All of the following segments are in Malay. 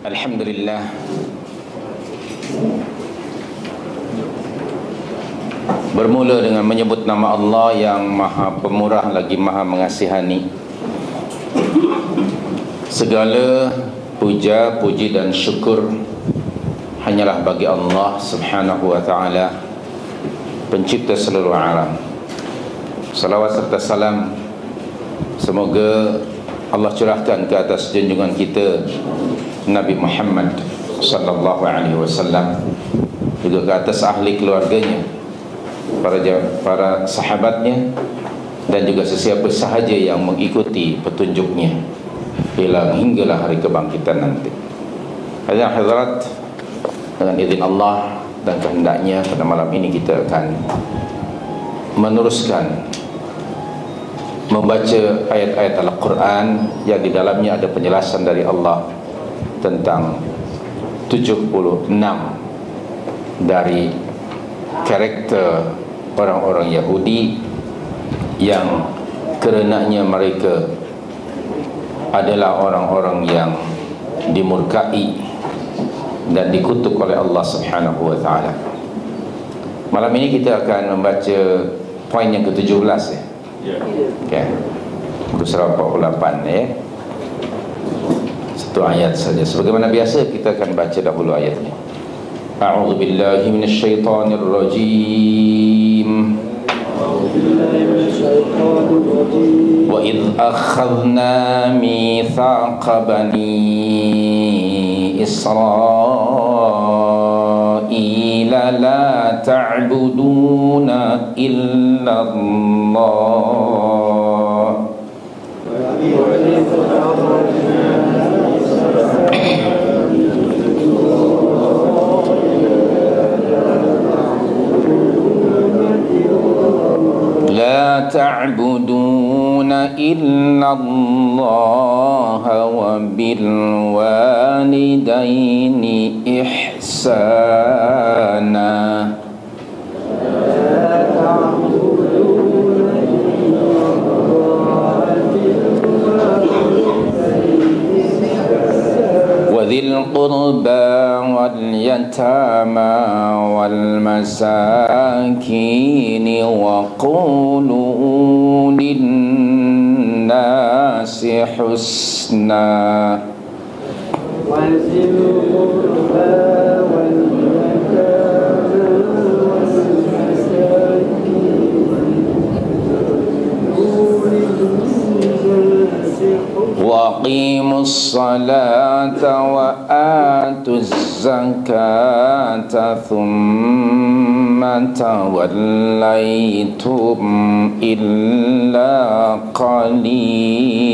Alhamdulillah, bermula dengan menyebut nama Allah yang Maha Pemurah lagi Maha Mengasihani. Segala puja, puji dan syukur hanyalah bagi Allah Subhanahu wa ta'ala, pencipta seluruh alam. Salawat serta salam semoga Allah curahkan ke atas junjungan kita Nabi Muhammad sallallahu alaihi wasallam, juga ke atas ahli keluarganya, para sahabatnya, dan juga sesiapa sahaja yang mengikuti petunjuknya hinggalah hari kebangkitan nanti. Hadirat, dengan izin Allah dan kehendaknya, pada malam ini kita akan meneruskan membaca ayat-ayat Al-Quran yang di dalamnya ada penjelasan dari Allah tentang 76 dari karakter orang-orang Yahudi yang kerenanya mereka adalah orang-orang yang dimurkai dan dikutuk oleh Allah Subhanahu wa ta'ala. Malam ini kita akan membaca poin yang ke-17 ya. Okay. Muka surah 48 ya. Satu ayat saja. Sebagaimana biasa kita akan baca dahulu ayatnya. A'udzu billahi minasyaitonir rajim. Wa idh akhadna mitsaqa bani Israila la ta'buduna illa Allah لا تعبدون إلا الله وبالوالدين إحسانا وذي القربى واليتامى والمساكين وقولوا للناس حسنا وذي القربى واليتامى وأقيموا الصلاة وآتوا الزكاة ثم توليتم إلا قليلا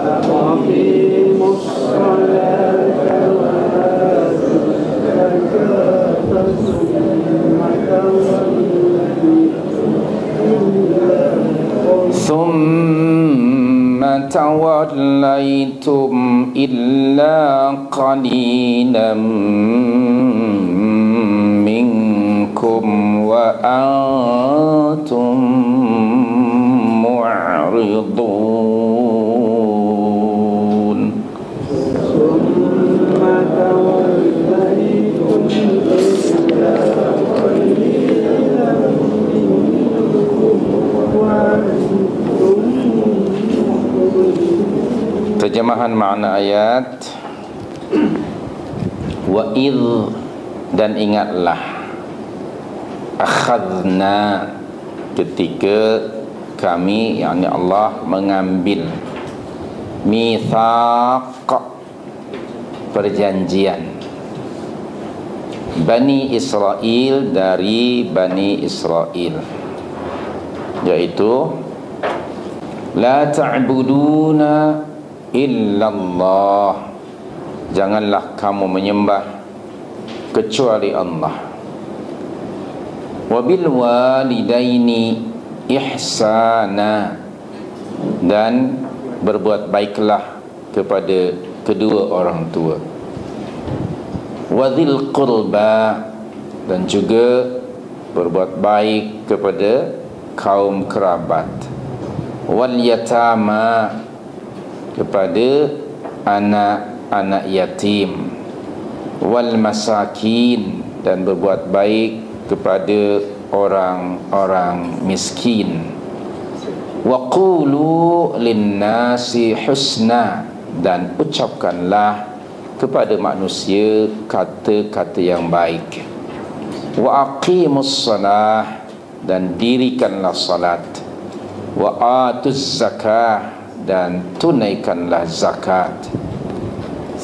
وأقيموا الصلاة وآتوا الزكاة ثم توليتم إلا قليلا منكم وأنتم معرضون ثم توليتم إلا قليلا منكم وأنتم. Terjemahan makna ayat. Wa idh, dan ingatlah, akhadna, ketika kami, yakni Allah, mengambil, mitsaq, perjanjian, Bani Israel, dari Bani Israel, yaitu la ta'buduna illallah, janganlah kamu menyembah kecuali Allah. Wabil walidaini ihsana, dan berbuat baiklah kepada kedua orang tua. Wadhil qurba, dan juga berbuat baik kepada kaum kerabat. Wal yatama, kepada anak anak yatim, wal masakin, dan berbuat baik kepada orang-orang miskin. Wa qulu linnasi husna, dan ucapkanlah kepada manusia kata-kata yang baik. Wa aqimus salah, dan dirikanlah salat. Wa atuz zakah, dan tunaikanlah zakat.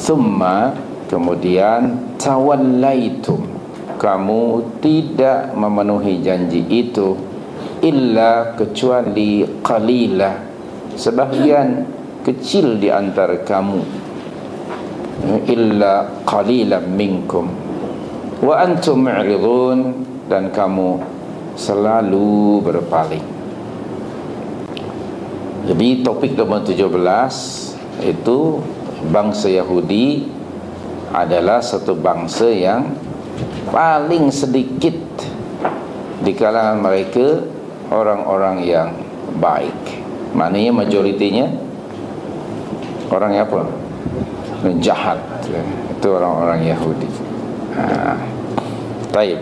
Thumma, kemudian, tawallaitum, kamu tidak memenuhi janji itu, illa, kecuali qalilah, sebahagian kecil di antara kamu, illa qalilan minkum, wa antum mu'ridun, dan kamu selalu berpaling. Jadi topik nombor 17 itu bangsa Yahudi adalah satu bangsa yang paling sedikit di kalangan mereka orang-orang yang baik. Maknanya majoritinya orang yang apa? Jahat. Itu orang-orang Yahudi. Baik.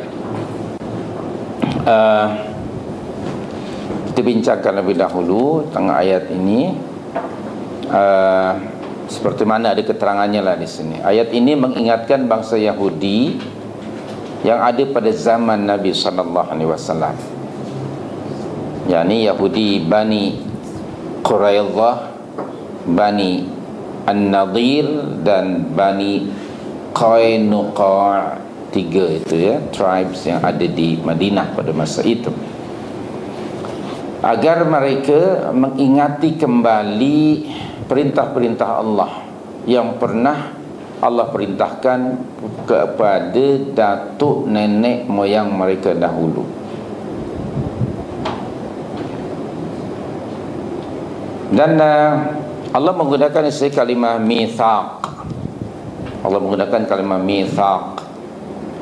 Kita bincangkan lebih dahulu tentang ayat ini. Seperti mana ada keterangannya lah di sini. Ayat ini mengingatkan bangsa Yahudi yang ada pada zaman Nabi SAW, yakni Yahudi Bani Quraidah, Bani An-Nadir, dan Bani Qainuqa. 3 itu ya, tribes yang ada di Madinah pada masa itu, agar mereka mengingati kembali perintah-perintah Allah yang pernah Allah perintahkan kepada datuk nenek moyang mereka dahulu. Dan Allah menggunakan istilah kalimah mitsaq. Allah menggunakan kalimah mitsaq,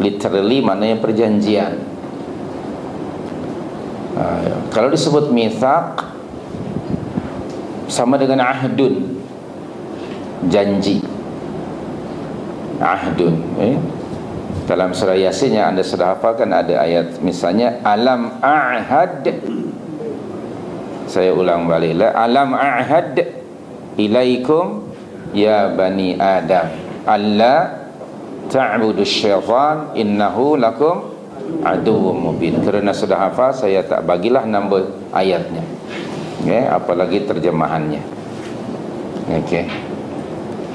literally maknanya perjanjian. Kalau disebut mitsaq sama dengan ahdun, janji. Ahdun, dalam surah Yasin yang anda sudah hafalkan ada ayat misalnya alam a'had, saya ulang baliklah, alam a'had ilaikum ya bani adam alla ta'budu syaitan innahu lakum aduwwum mubin. Kerana sudah hafal, saya tak bagilah nombor ayatnya, apalagi terjemahannya.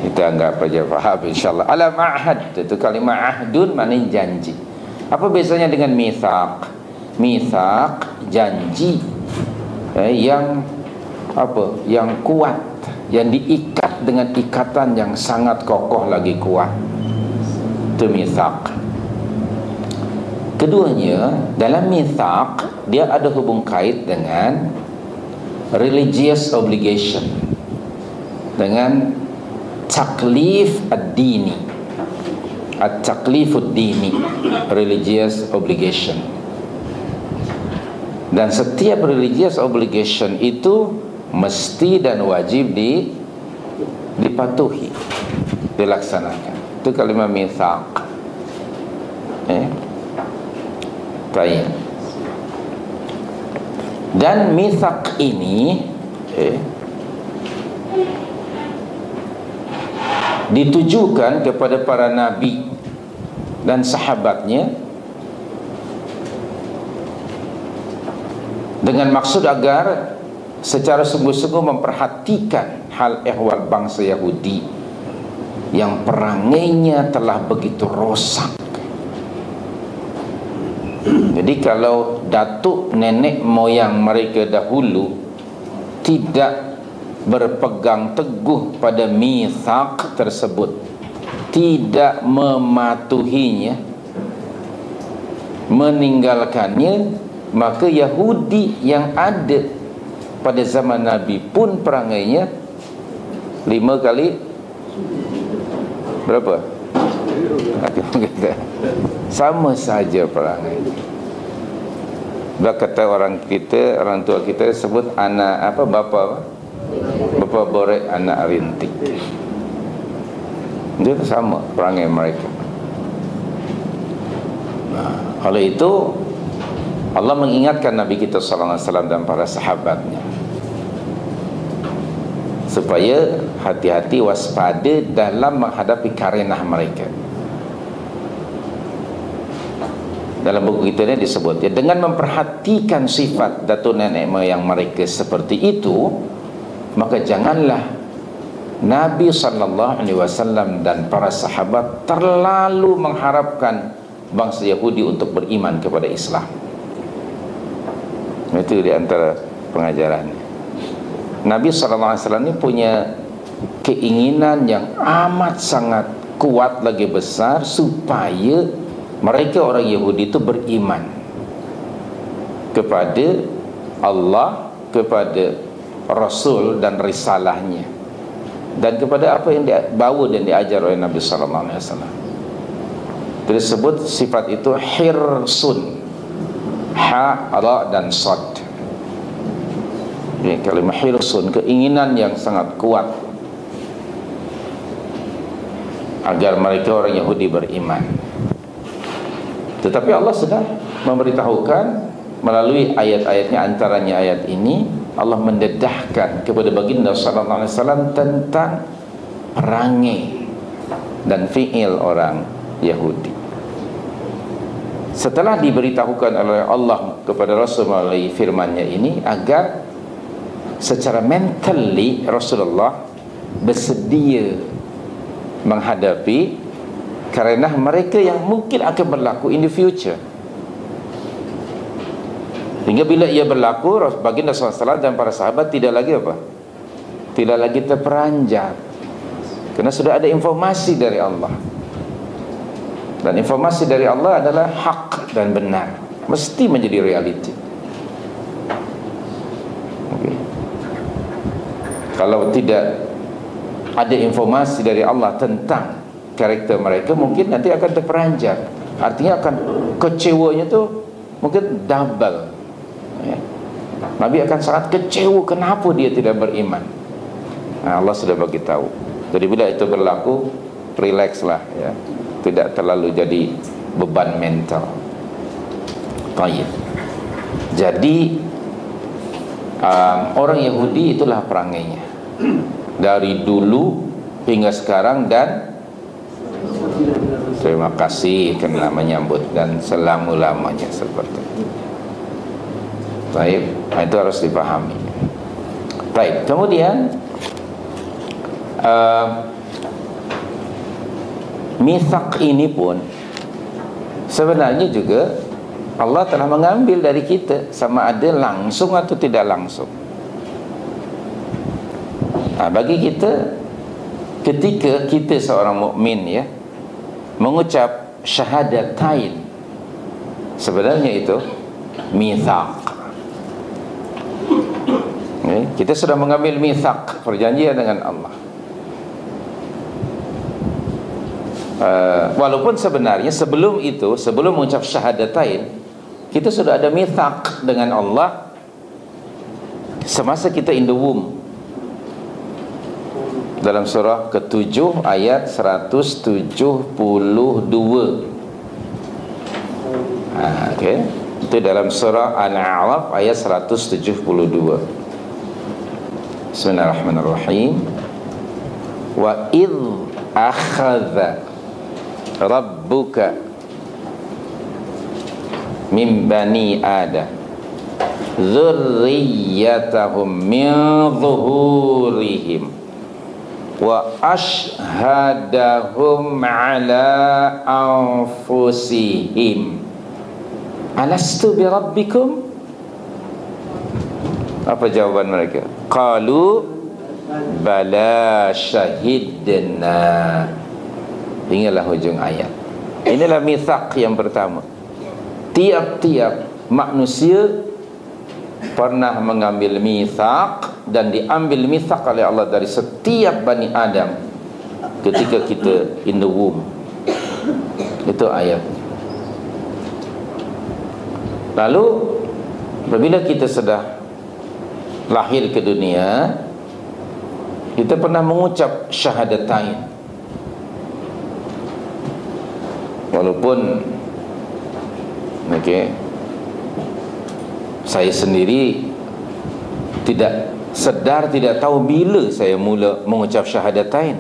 Kita anggap aja faham insyaAllah. Alam ahad, itu kalimah ahdun maknanya janji. Apa bezanya dengan mitsaq? Mitsaq, janji yang apa? Yang kuat, yang diikat dengan ikatan yang sangat kokoh lagi kuat. Itu mitsaq. Keduanya, dalam mitsaq dia ada hubung kait dengan religious obligation, dengan taklif ad-dini, at-taklif ad-dini, religious obligation. Dan setiap religious obligation itu mesti dan wajib dipatuhi, dilaksanakan. Itu kalimah mitsaq. Baik. Dan mitsaq ini ditujukan kepada para nabi dan sahabatnya dengan maksud agar secara sungguh-sungguh memperhatikan hal ehwal bangsa Yahudi yang perangainya telah begitu rosak. Jadi kalau datuk nenek moyang mereka dahulu tidak berpegang teguh pada mitsaq tersebut, tidak mematuhinya, meninggalkannya, maka Yahudi yang ada pada zaman Nabi pun perangainya 5 kali berapa? Sama saja perangai. Kata orang kita, orang tua kita sebut anak apa, bapa borek anak rintik. Dia sama perangai mereka. Oleh itu Allah mengingatkan Nabi kita sallallahu alaihi wasallam dan para sahabatnya supaya hati-hati, waspada dalam menghadapi karenah mereka. Dalam buku kita ini disebut, ya, dengan memperhatikan sifat datuk nenek moyang mereka seperti itu, maka janganlah Nabi sallallahu alaihi wasallam dan para sahabat terlalu mengharapkan bangsa Yahudi untuk beriman kepada Islam. Itu di antara pengajarannya. Nabi sallallahu alaihi wasallam ini punya keinginan yang amat sangat kuat lagi besar supaya mereka orang Yahudi itu beriman kepada Allah, kepada Rasul dan risalahnya, dan kepada apa yang dibawa dan diajar oleh Nabi sallallahu alaihi wasallam. Tersebut sifat itu hirsun, ha, ra dan sad. Ini kalimah hirsun, keinginan yang sangat kuat agar mereka orang Yahudi beriman. Tetapi Allah sudah memberitahukan melalui ayat-ayatnya, antaranya ayat ini Allah mendedahkan kepada baginda sallallahu alaihi wasallam tentang perangai dan fi'il orang Yahudi. Setelah diberitahukan oleh Allah kepada Rasul melalui firman-Nya ini, agar secara mentally Rasulullah bersedia menghadapi karena mereka yang mungkin akan berlaku in the future. Hingga bila ia berlaku, baginda SAW dan para sahabat tidak lagi apa? Tidak lagi terperanjat, kerana sudah ada informasi dari Allah. Dan informasi dari Allah adalah hak dan benar, mesti menjadi realiti. Okay. Kalau tidak ada informasi dari Allah tentang karakter mereka, mungkin nanti akan terperanjat. Artinya akan kecewanya tu mungkin double, ya. Nabi akan sangat kecewa kenapa dia tidak beriman. Allah sudah bagi tahu. Jadi bila itu berlaku, relaxlah, ya, tidak terlalu jadi beban mental. Baik. Jadi orang Yahudi itulah perangainya dari dulu hingga sekarang, dan terima kasih kerana menyambut dan selama-lamanya seperti itu. Baik, itu harus dipahami. Baik, kemudian mitsaq ini pun sebenarnya juga Allah telah mengambil dari kita, sama ada langsung atau tidak langsung. Bagi kita, ketika kita seorang mukmin, ya, mengucap syahadatain, sebenarnya itu mitsaq. Okay. Kita sudah mengambil mitsaq, perjanjian dengan Allah. Walaupun sebenarnya sebelum itu, sebelum mengucap syahadatain, kita sudah ada mitsaq dengan Allah semasa kita in the womb. Dalam surah ke-7 ayat 172. Okay. Itu dalam surah Al-A'raf ayat 172. Bismillahirrahmanirrahim. Wa idh akhadha rabbuka min bani Adam dzurriyyatahum min zuhurihim wa ashhadahum ala anfusihim alastu bi rabbikum. Apa jawaban mereka? Qalu bala syahidna. Hinggalah hujung ayat. Inilah mitsaq yang pertama. Tiap-tiap manusia pernah mengambil mitsaq, dan diambil mitsaq oleh Allah dari setiap Bani Adam ketika kita in the womb. Itu ayat. Lalu apabila kita sudah lahir ke dunia, kita pernah mengucap syahadatain. Walaupun saya sendiri tidak sedar, tidak tahu bila saya mula mengucap syahadatain.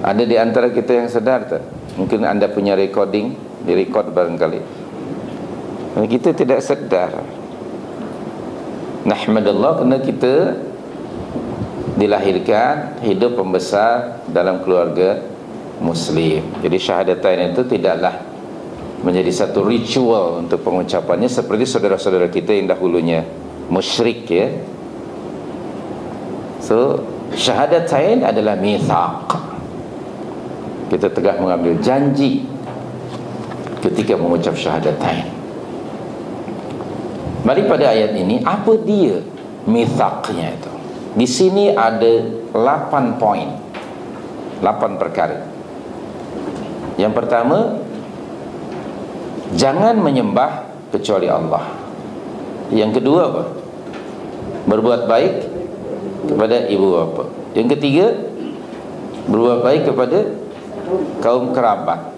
Ada di antara kita yang sedar tak? Mungkin anda punya recording, direkod barangkali. Kita tidak sedar. Nahmadallah, kerana kita dilahirkan, hidup, membesar dalam keluarga Muslim. Jadi syahadatain itu tidaklah menjadi satu ritual untuk pengucapannya seperti saudara-saudara kita yang dahulunya musyrik, ya. So, syahadatain adalah mitsaq. Kita telah mengambil janji ketika mengucap syahadatain. Mari pada ayat ini, apa dia mitsaqnya itu? Di sini ada 8 poin, 8 perkara. Yang pertama, jangan menyembah kecuali Allah. Yang kedua apa? Berbuat baik kepada ibu bapa. Yang ketiga, berbuat baik kepada kaum kerabat.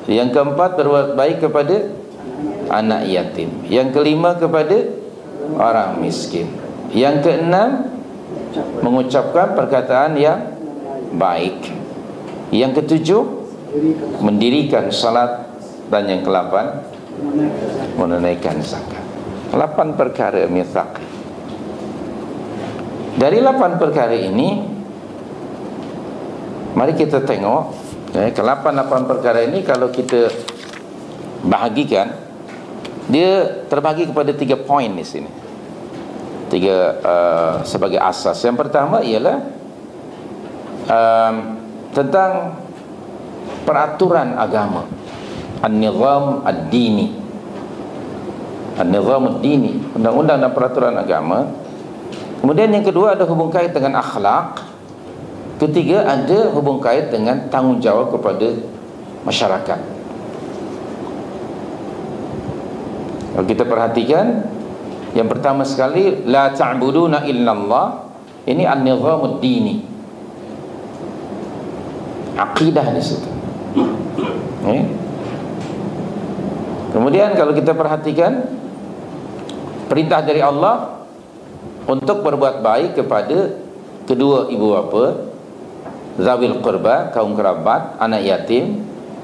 Yang keempat, berbuat baik kepada anak yatim. Yang kelima, kepada orang miskin. Yang keenam, mengucapkan perkataan yang baik. Yang ketujuh, mendirikan salat. Dan yang ke-8, menunaikan zakat. 8 perkara mitsaq. Dari 8 perkara ini, mari kita tengok, ke-8 perkara ini kalau kita bahagikan, dia terbagi kepada 3 poin di sini. 3 sebagai asas. Yang pertama ialah tentang peraturan agama, an-nizam ad-dini, an-nizam ad-dini, undang-undang dan peraturan agama. Kemudian yang kedua ada hubung kait dengan akhlak. Ketiga ada hubung kait dengan tanggungjawab kepada masyarakat. Kalau kita perhatikan, yang pertama sekali, la ta'buduna illallah, ini an-nizam ad-dini, akidah di situ. Kemudian kalau kita perhatikan, perintah dari Allah untuk berbuat baik kepada kedua ibu bapa, zawil qurba, kaum kerabat, anak yatim,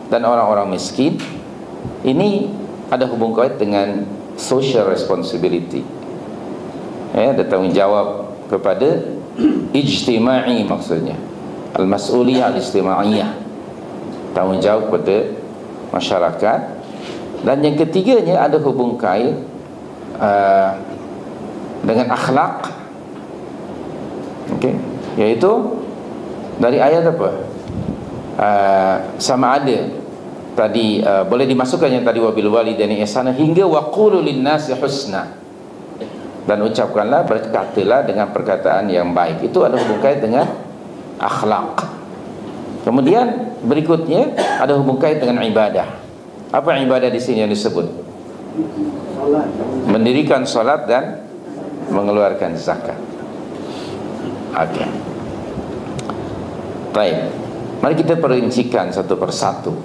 dan orang-orang miskin. Ini ada hubung kait dengan social responsibility, ada tanggungjawab kepada ijtima'i, maksudnya al-mas'uliyah al-ijtimaiyah, tanggungjawab kepada masyarakat. Dan yang ketiganya ada hubung kait dengan akhlak, iaitu dari ayat apa? Sama ada tadi, boleh dimasukkan yang tadi wabil walidaini ihsana, hingga waqulu linnasi husna, dan ucapkanlah, berkatalah dengan perkataan yang baik. Itu ada hubung kait dengan akhlak. Kemudian berikutnya ada hubung kait dengan ibadah. Apa ibadah di sini yang disebut? Mendirikan salat dan mengeluarkan zakat. Oke. Baik. Mari kita perincikan satu persatu.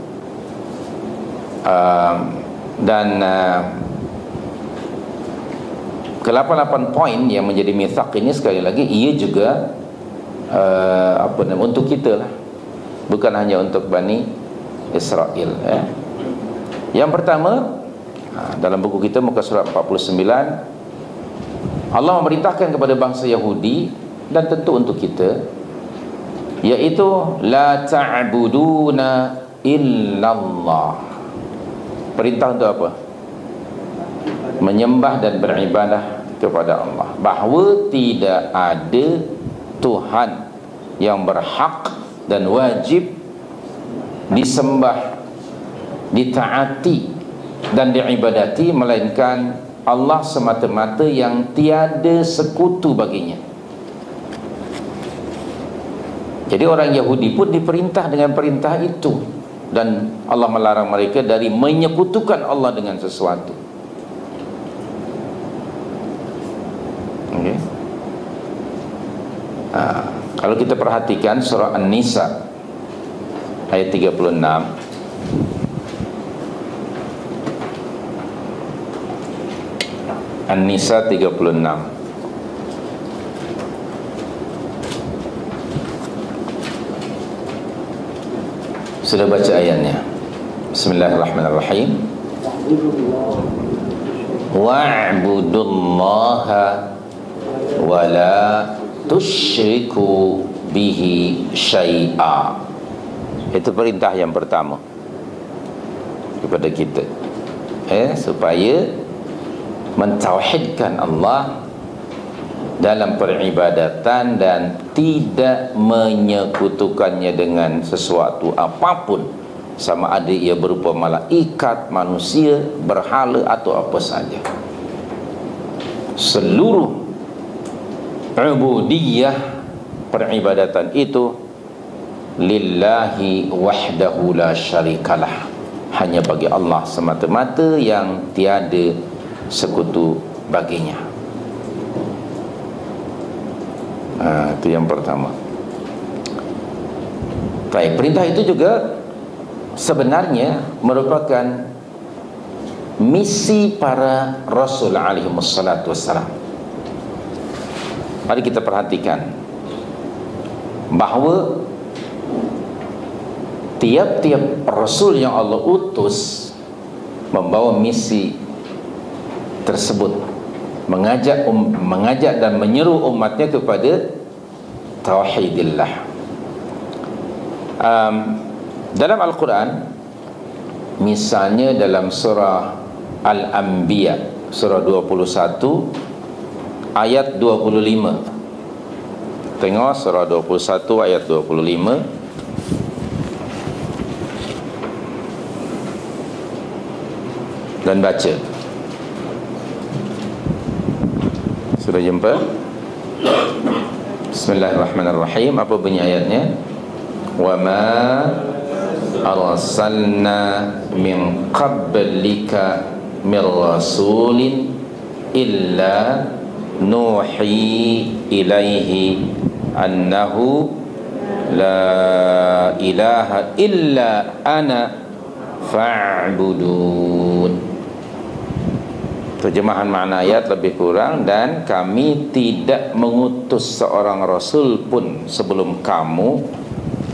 Ke-8 poin yang menjadi mitsaq ini, sekali lagi, ia juga untuk kita lah, bukan hanya untuk Bani Israel, ya. Yang pertama, dalam buku kita muka surat 49, Allah memerintahkan kepada bangsa Yahudi dan tentu untuk kita, yaitu la ta'buduna illallah. Perintah untuk apa? Menyembah dan beribadah kepada Allah, bahawa tidak ada Tuhan yang berhak dan wajib disembah, ditaati dan diibadati melainkan Allah semata-mata yang tiada sekutu baginya. Jadi orang Yahudi pun diperintah dengan perintah itu, dan Allah melarang mereka dari menyekutukan Allah dengan sesuatu. Kalau kita perhatikan surah An-Nisa ayat 36, An-Nisa 36. Sudah baca ayatnya? Bismillahirrahmanirrahim. Wa'budullaha wa la tusyriku bihi syai'a. Itu perintah yang pertama kepada kita, supaya mentauhidkan Allah dalam peribadatan dan tidak menyekutukannya dengan sesuatu apapun, sama ada ia berupa malaikat, manusia, berhala atau apa saja. Seluruh ubudiyah, peribadatan itu lillahi wahdahu la syarikalah, hanya bagi Allah semata-mata yang tiada sekutu baginya. Itu yang pertama. Baik, perintah itu juga sebenarnya merupakan misi para Rasul alaihi wassalatu wassalam. Mari kita perhatikan bahawa tiap-tiap Rasul yang Allah utus membawa misi tersebut, mengajak dan menyeru umatnya kepada tauhidillah. Dalam Al-Quran, misalnya dalam surah Al-Anbiya, surah 21 ayat 25. Tengok surah 21 ayat 25. Dan baca. Sudah jumpa? Bismillahirrahmanirrahim. Apa bunyi ayatnya? Wa ma arsalna min qablika min rasulin illa nuhi ilaihi annahu la ilaha illa ana fa'budun. Terjemahan makna ayat lebih kurang, dan kami tidak mengutus seorang rasul pun sebelum kamu,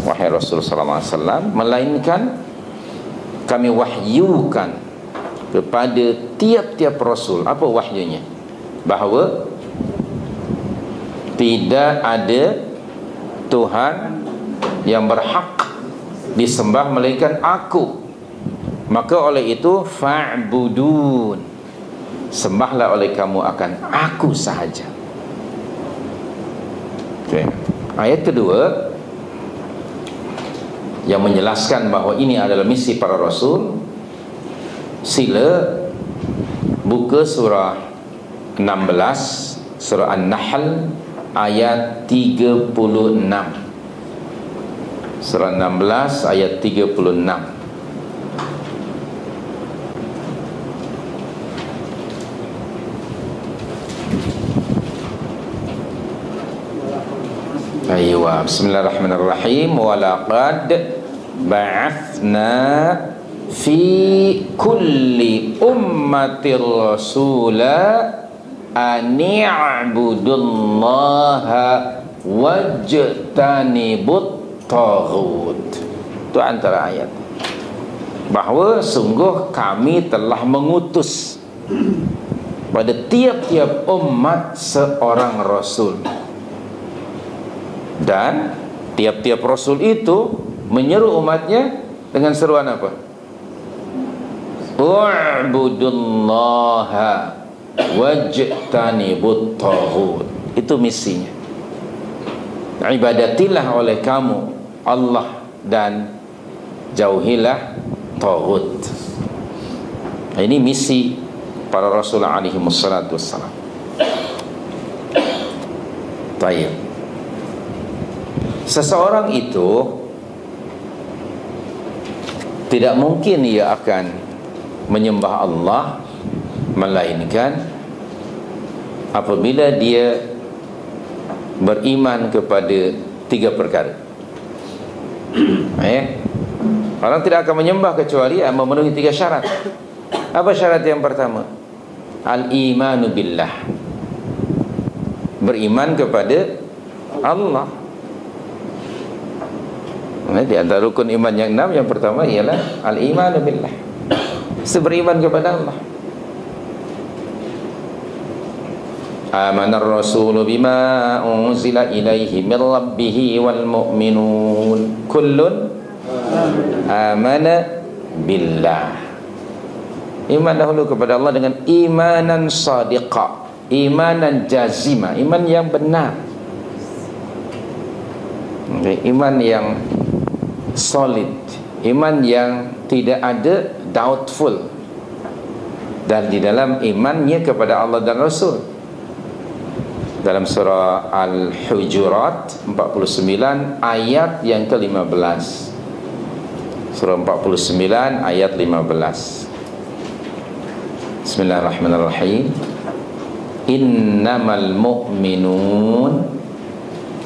wahai Rasul sallallahu alaihi wasallam, melainkan kami wahyukan kepada tiap-tiap rasul. Apa wahyunya? Bahawa tidak ada Tuhan yang berhak disembah melainkan aku. Maka oleh itu fa'budun, sembahlah oleh kamu akan aku sahaja. Okay. Ayat kedua yang menjelaskan bahawa ini adalah misi para Rasul. Sila buka surah 16, surah An-Nahl ayat 36. Surah 16 ayat 36. Aywa, bismillahirrahmanirrahim. Walaqad ba'athna fi kulli ummatir rasula ani'budullaha wajtanibut taghut. Itu antara ayat. Bahawa sungguh kami telah mengutus pada tiap-tiap umat seorang rasul, dan tiap-tiap rasul itu menyeru umatnya dengan seruan apa? U'budullaha wajtanibut taghut. Itu misinya. Ibadatilah oleh kamu Allah dan jauhilah taghut. Ini misi para Rasul alaihi wassalatu wassalam. Baik. Seseorang itu tidak mungkin ia akan menyembah Allah melainkan apabila dia beriman kepada tiga perkara. Orang tidak akan menyembah kecuali memenuhi 3 syarat. Apa syarat yang pertama? Al-imanu billah, beriman kepada Allah. Di antara rukun iman yang 6, yang pertama ialah al-imanu billah, beriman kepada Allah. Amanar rasulu bima unzila ilaihi min rabbihi wal mu'minun kullun amana billah. Iman dahulu kepada Allah dengan imanan sadiqa, imanan jazima, iman yang benar, iman yang solid, iman yang tidak ada doubtful. Dan di dalam imannya kepada Allah dan Rasul, dalam surah Al-Hujurat 49 ayat yang ke-15. Surah 49 ayat 15. Bismillahirrahmanirrahim. Innamal mu'minun,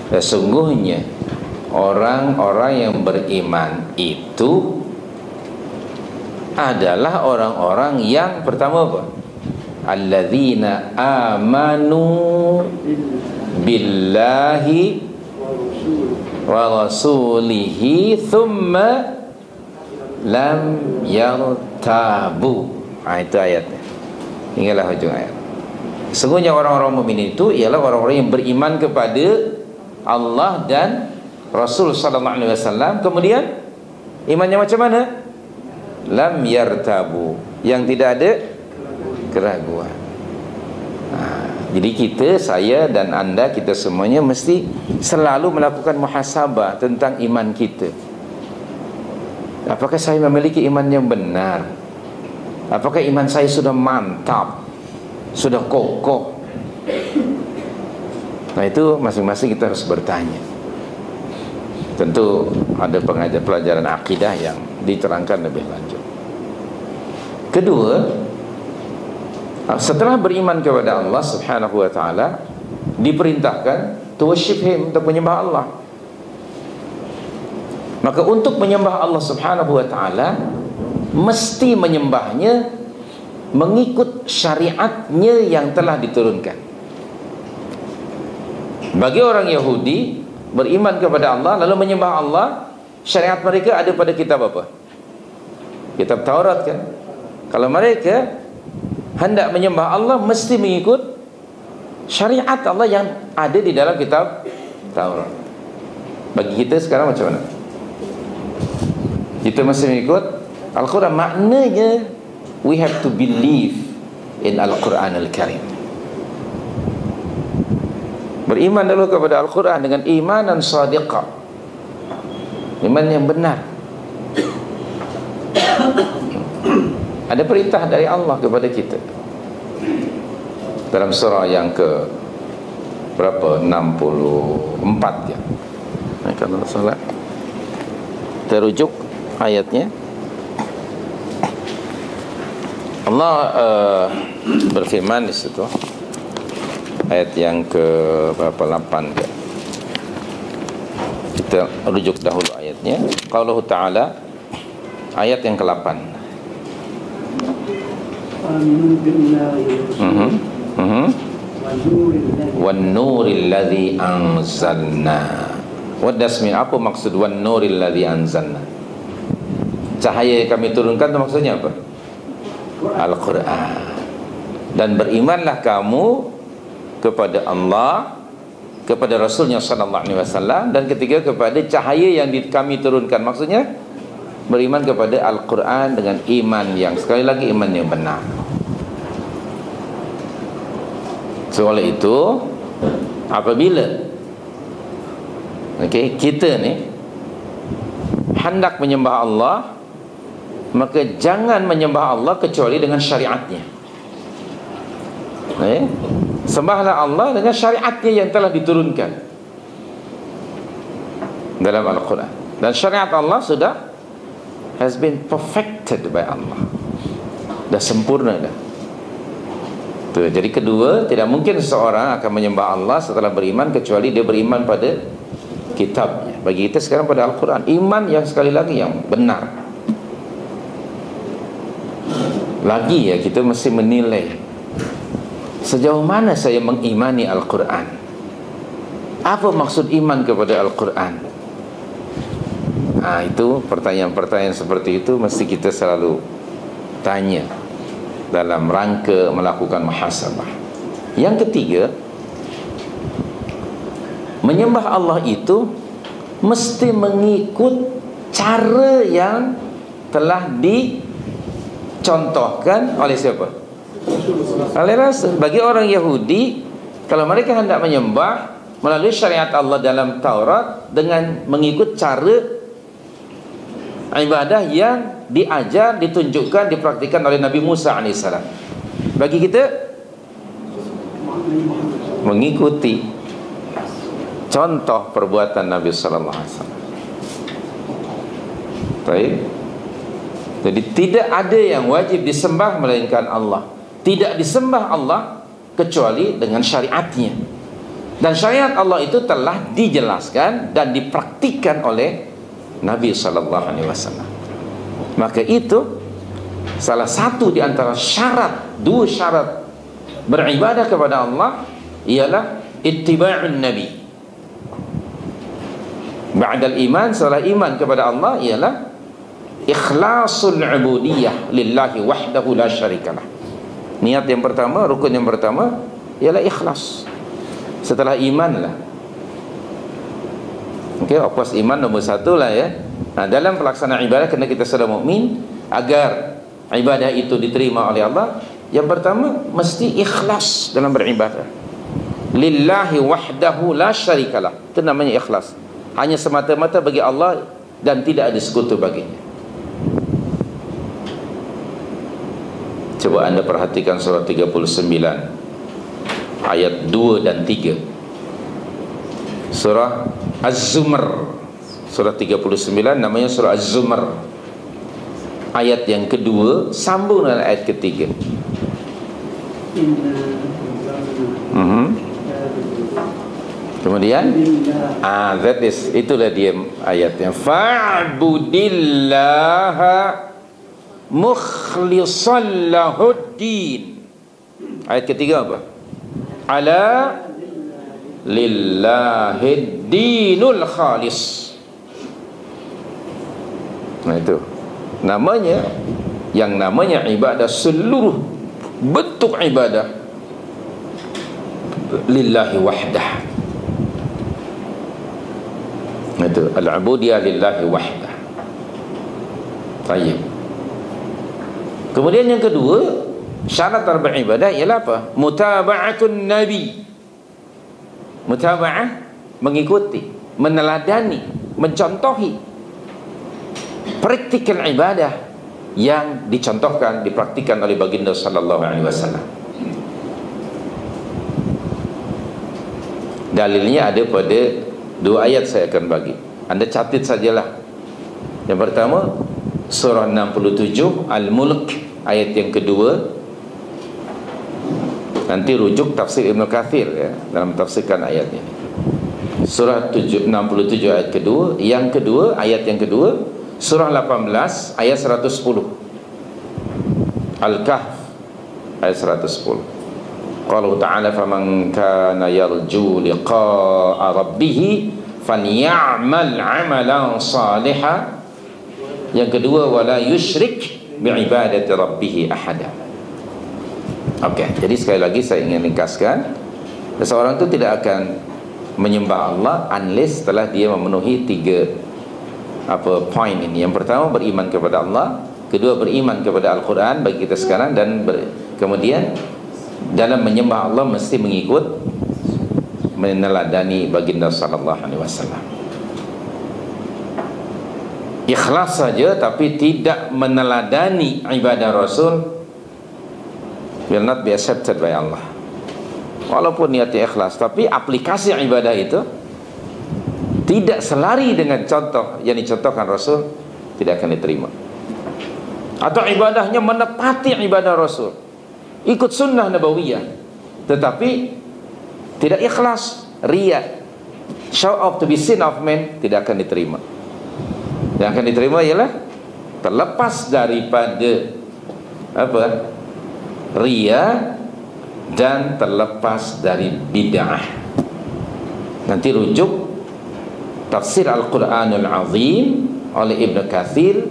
sesungguhnya orang-orang yang beriman itu adalah orang-orang yang pertama apa? Alladzina amanu billahi wa rasulihi thumma lam yartabu. Itu ayatnya. Hinggalah hujung ayat. Sesungguhnya orang-orang mukmin itu ialah orang-orang yang beriman kepada Allah dan Rasul sallallahu alaihi wasallam. Kemudian imannya macam mana? Lam yartabu, yang tidak ada keraguan. Jadi kita, saya dan anda, kita semuanya mesti selalu melakukan muhasabah tentang iman kita. Apakah saya memiliki iman yang benar? Apakah iman saya sudah mantap, sudah kokoh? Nah, itu masing-masing kita harus bertanya. Tentu ada pelajaran akidah yang diterangkan lebih lanjut. Kedua, setelah beriman kepada Allah subhanahu wa ta'ala, diperintahkan to worship Him, untuk menyembah Allah. Maka untuk menyembah Allah subhanahu wa ta'ala, mesti menyembahnya mengikut syariatnya yang telah diturunkan. Bagi orang Yahudi, beriman kepada Allah lalu menyembah Allah, syariat mereka ada pada kitab apa? Kitab Taurat, kan? Kalau mereka hendak menyembah Allah, mesti mengikut syariat Allah yang ada di dalam kitab Taurat. Bagi kita sekarang macam mana? Kita mesti mengikut Al-Quran. Maknanya we have to believe in Al-Quran Al-Karim. Beriman dulu kepada Al-Quran dengan imanan sadiqah, iman yang benar. Ada perintah dari Allah kepada kita dalam surah yang ke berapa? 64 ya. Kalau salah terujuk ayatnya, Allah berfirman di situ, ayat yang ke berapa? 8 ya. Kita rujuk dahulu ayatnya. Qauluhu ta'ala, ayat yang ke-8. Wan nuril ladzi anzalna. What does mean? Apa maksud wan nuril ladzi anzalna? Cahaya yang kami turunkan itu maksudnya apa? Al-Quran. Dan berimanlah kamu kepada Allah, kepada Rasulnya sallallahu alaihi wasallam, dan ketiga kepada cahaya yang kami turunkan. Maksudnya beriman kepada Al-Quran dengan iman yang, sekali lagi, iman yang benar. Oleh itu, apabila kita ni hendak menyembah Allah, maka jangan menyembah Allah kecuali dengan syariatnya. Sembahlah Allah dengan syariatnya yang telah diturunkan dalam Al-Quran. Dan syariat Allah sudah has been perfected by Allah, dah sempurna dah. Tuh, jadi kedua, tidak mungkin seseorang akan menyembah Allah setelah beriman kecuali dia beriman pada kitabnya. Bagi kita sekarang pada Al-Quran, iman yang sekali lagi yang benar. lagi ya kita mesti menilai sejauh mana saya mengimani Al-Quran. Apa maksud iman kepada Al-Quran? Itu pertanyaan-pertanyaan seperti itu mesti kita selalu tanya dalam rangka melakukan muhasabah. Yang ketiga, menyembah Allah itu mesti mengikut cara yang telah dicontohkan oleh siapa? Oleh Rasul. Bagi orang Yahudi, kalau mereka hendak menyembah melalui syariat Allah dalam Taurat dengan mengikut cara ibadah yang diajar, ditunjukkan, dipraktikkan oleh Nabi Musa AS. Bagi kita mengikuti contoh perbuatan Nabi Sallallahu Alaihi Wasallam. Baik. Jadi tidak ada yang wajib disembah melainkan Allah. Tidak disembah Allah kecuali dengan syariatnya. Dan syariat Allah itu telah dijelaskan dan dipraktikkan oleh Nabi Sallallahu Alaihi Wasallam. Maka itu salah satu di antara syarat, dua syarat beribadah kepada Allah ialah ittiba'un Nabi. Ba'dal iman, setelah iman kepada Allah ialah ikhlasul ubudiyah lillahi wahdahu la syarikalah. Niat yang pertama, rukun yang pertama ialah ikhlas. Setelah iman lah. Okey, of course iman nombor satu lah ya. Dalam pelaksanaan ibadah kena kita sudah mukmin, agar ibadah itu diterima oleh Allah, yang pertama mesti ikhlas dalam beribadah. Lillahi wahdahu la syarikalah. Itu namanya ikhlas. Hanya semata-mata bagi Allah dan tidak ada sekutu baginya. Coba anda perhatikan surah 39 ayat 2 dan 3. Surah Az-Zumar, surah 39 namanya surah Az-Zumar. Ayat yang kedua sambung dengan ayat ketiga. Kemudian itulah dia ayatnya, fa'budillaha mukhlishan lahuddin. Ayat ketiga apa? Ala lillahid dinul khalis. Nah itu namanya, yang namanya ibadah, seluruh bentuk ibadah lillahi wahdah. Itu al-ubudiyah lillahi wahdah. Baik. Kemudian yang kedua, syarat dalam beribadah ialah apa? Mutaba'atun Nabi. Mutaba'ah, mengikuti, meneladani, mencontohi praktikal ibadah yang dicontohkan, dipraktikkan oleh baginda sallallahu alaihi wasallam. Dalilnya ada pada dua ayat saya akan bagi. Anda catat sajalah. Yang pertama surah 67 Al-Mulk ayat yang kedua. Nanti rujuk tafsir Ibn Kathir ya, dalam tafsirkan ayat ini. Surah 67 ayat kedua. Yang kedua, ayat yang kedua surah 18 ayat 110 Al-Kahf ayat 110. Qala ta'ala faman kana yarju liqa'a rabbih falyamal 'amalan salihan. Yang kedua wala yusyrik bi'ibadati rabbih ahada. Okey, jadi sekali lagi saya ingin ringkaskan, seseorang itu tidak akan menyembah Allah unless setelah dia memenuhi tiga poin ini. Yang pertama beriman kepada Allah, kedua beriman kepada Al-Quran bagi kita sekarang, dan kemudian dalam menyembah Allah mesti mengikut, meneladani baginda sallallahu alaihi wasallam. Ikhlas saja tapi tidak meneladani ibadah Rasul will not be accepted by Allah. Walaupun niatnya ikhlas, tapi aplikasi ibadah itu tidak selari dengan contoh yang dicontohkan Rasul, tidak akan diterima. Atau ibadahnya menepati ibadah Rasul, ikut sunnah nabawiyah, tetapi tidak ikhlas, riya, show off to be seen of men, tidak akan diterima. Yang akan diterima ialah terlepas daripada apa? Riya dan terlepas dari bid'ah. Nanti rujuk tafsir Al-Quranul Azim oleh Ibn Kathir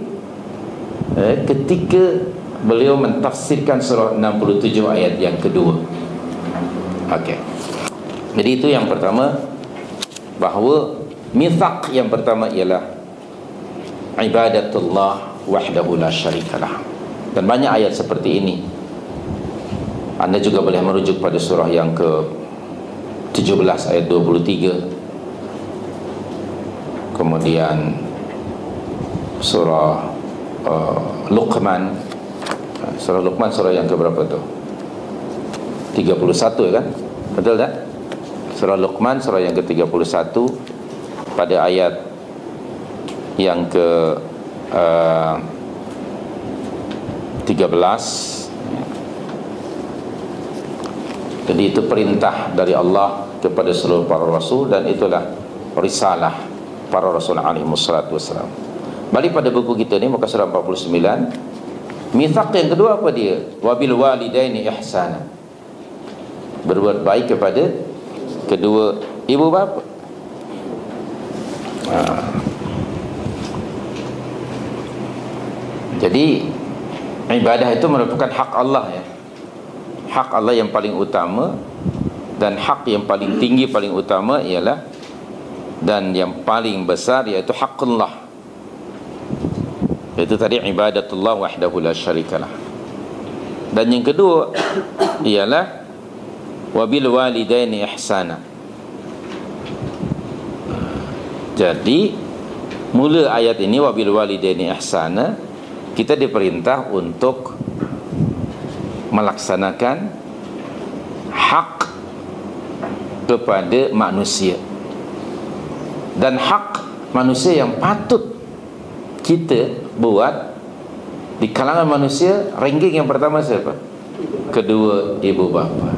ketika beliau mentafsirkan surah 67 ayat yang kedua. Okey. Jadi itu yang pertama, bahawa mitsaq yang pertama ialah ibadatullah wahdahu la syarikalah. Dan banyak ayat seperti ini. Anda juga boleh merujuk pada surah yang ke-17 ayat 23. Kemudian surah Luqman. Surah Luqman surah yang ke berapa tu? 31 kan? Betul tak? Surah Luqman surah yang ke-31 pada ayat yang ke 13. Jadi itu perintah dari Allah kepada seluruh para rasul, dan itulah risalah para rasul alaihi wassalatu wassalam. Balik pada buku kita ni, muka surah 49. Mitsaq yang kedua apa dia? Wabil walidaini ihsana. Berbuat baik kepada kedua ibu bapa. Jadi ibadah itu merupakan hak Allah, ya. Hak Allah yang paling utama, dan hak yang paling tinggi, paling utama ialah, dan yang paling besar iaitu haqqullah. Itu tadi ibadatullah wahdahu la syarikalah. Dan yang kedua ialah wabil walidaini ihsana. Jadi mula ayat ini wabil walidaini ihsana, kita diperintah untuk melaksanakan hak kepada manusia. Dan hak manusia yang patut kita buat di kalangan manusia, ranking yang pertama siapa? Kedua ibu bapa.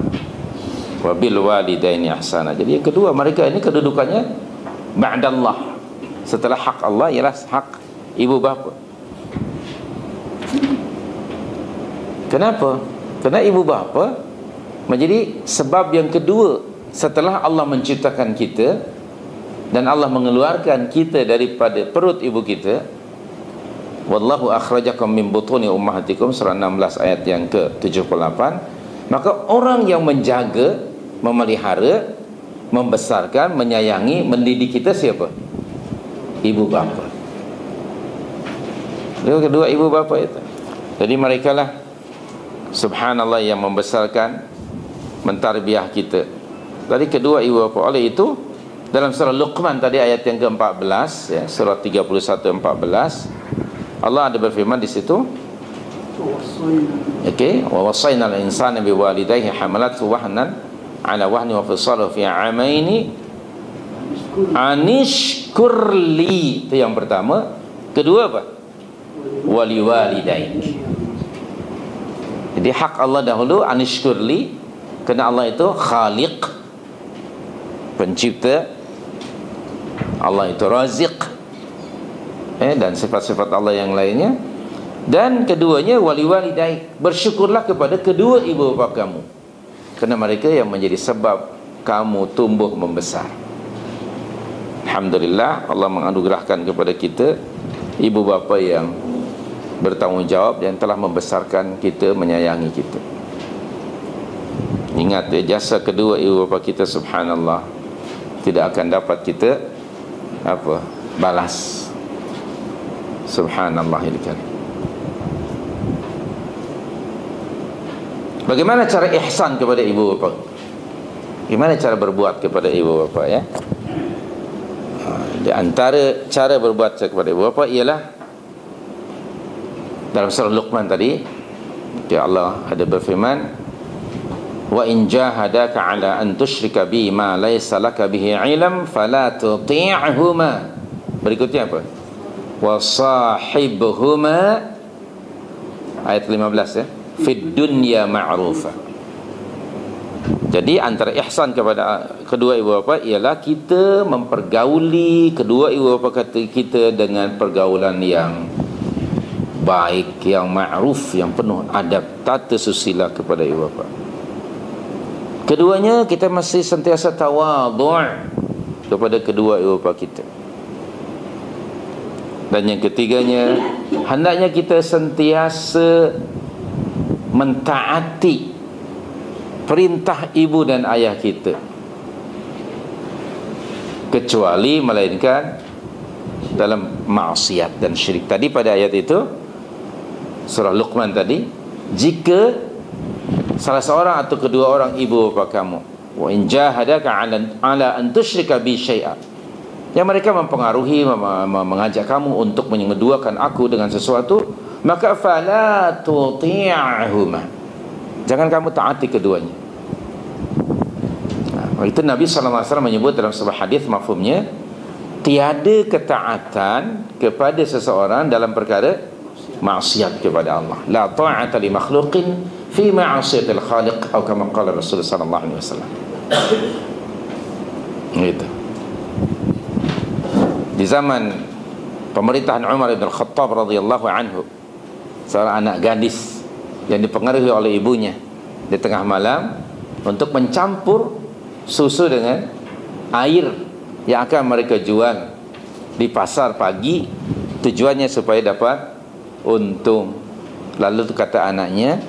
Wabil walidaini ihsana. Jadi yang kedua, mereka ini kedudukannya ba'dallah. Setelah hak Allah ialah hak ibu bapa. Kenapa? Kerana ibu bapa menjadi sebab yang kedua setelah Allah menciptakan kita dan Allah mengeluarkan kita daripada perut ibu kita. Wallahu akhrajakum min butuni ummahatikum, surah 16 ayat yang ke-78. Maka orang yang menjaga, memelihara, membesarkan, menyayangi, mendidik kita siapa? Ibu bapa. Kedua ibu bapa itu. Jadi mereka lah, subhanallah, yang membesarkan, mentarbiah kita. Tadi kedua ibu bapa. Oleh itu dalam surah Luqman tadi ayat yang ke-14, ya, surah 31-14, Allah ada berfirman di situ. Okey, wa wasaina al-insana biwalidayhi hamalathu wahnan ala wahni wa fisaluhu fi 'amaini anishkurli. Itu yang pertama. Kedua apa? Wali walidaik. Jadi hak Allah dahulu, anishkurli, kerana Allah itu khaliq, pencipta. Allah itu raziq, dan sifat-sifat Allah yang lainnya. Dan keduanya wali walidaik, bersyukurlah kepada kedua ibu bapa kamu, kerana mereka yang menjadi sebab kamu tumbuh membesar. Alhamdulillah, Allah menganugerahkan kepada kita ibu bapa yang bertanggungjawab dan telah membesarkan kita, menyayangi kita. Ingat, jasa kedua ibu bapa kita, subhanallah, tidak akan dapat kita balas. Subhanallahil karim. Bagaimana cara ihsan kepada ibu bapa? Bagaimana cara berbuat kepada ibu bapa, ya? Di antara cara berbuat kepada ibu bapa ialah dalam surah Luqman tadi, ya, Allah ada berfirman, wa in jahadaka ala an tusyrika bi ma laysa laka bihi ilm fala tuti'huma. Berikutnya apa? Wa sahibhuma, ayat 15, ya, fid dunya ma'rufa. Jadi antara ihsan kepada kedua ibu bapa ialah kita mempergauli kedua ibu bapa kita dengan pergaulan yang baik, yang ma'ruf, yang penuh adab, tata susila kepada ibu bapa. Keduanya, kita masih sentiasa tawadhu' kepada kedua ibu bapa kita. Dan yang ketiganya, hendaknya kita sentiasa mentaati perintah ibu dan ayah kita, kecuali melainkan dalam maksiat dan syirik. Tadi pada ayat itu surah Luqman tadi, jika salah seorang atau kedua orang ibu bapa kamu, wa in jahadaka ala an tusyrika bi syai'a, yang mereka mempengaruhi, mengajak kamu untuk menyeduakan aku dengan sesuatu, maka fala tuti'huma, jangan kamu taati keduanya. Nah, itu Nabi SAW menyebut dalam sebuah hadis, mafhumnya tiada ketaatan kepada seseorang dalam perkara maksiat kepada Allah. La ta'ata li makhluqin fi ma'asiyatil khaliq, atau kama qala Rasulullah sallallahu alaihi wasallam. Gitu. Di zaman pemerintahan Umar bin Khattab radhiyallahu anhu, seorang anak gadis yang dipengaruhi oleh ibunya di tengah malam untuk mencampur susu dengan air yang akan mereka jual di pasar pagi, tujuannya supaya dapat untung. Lalu kata anaknya,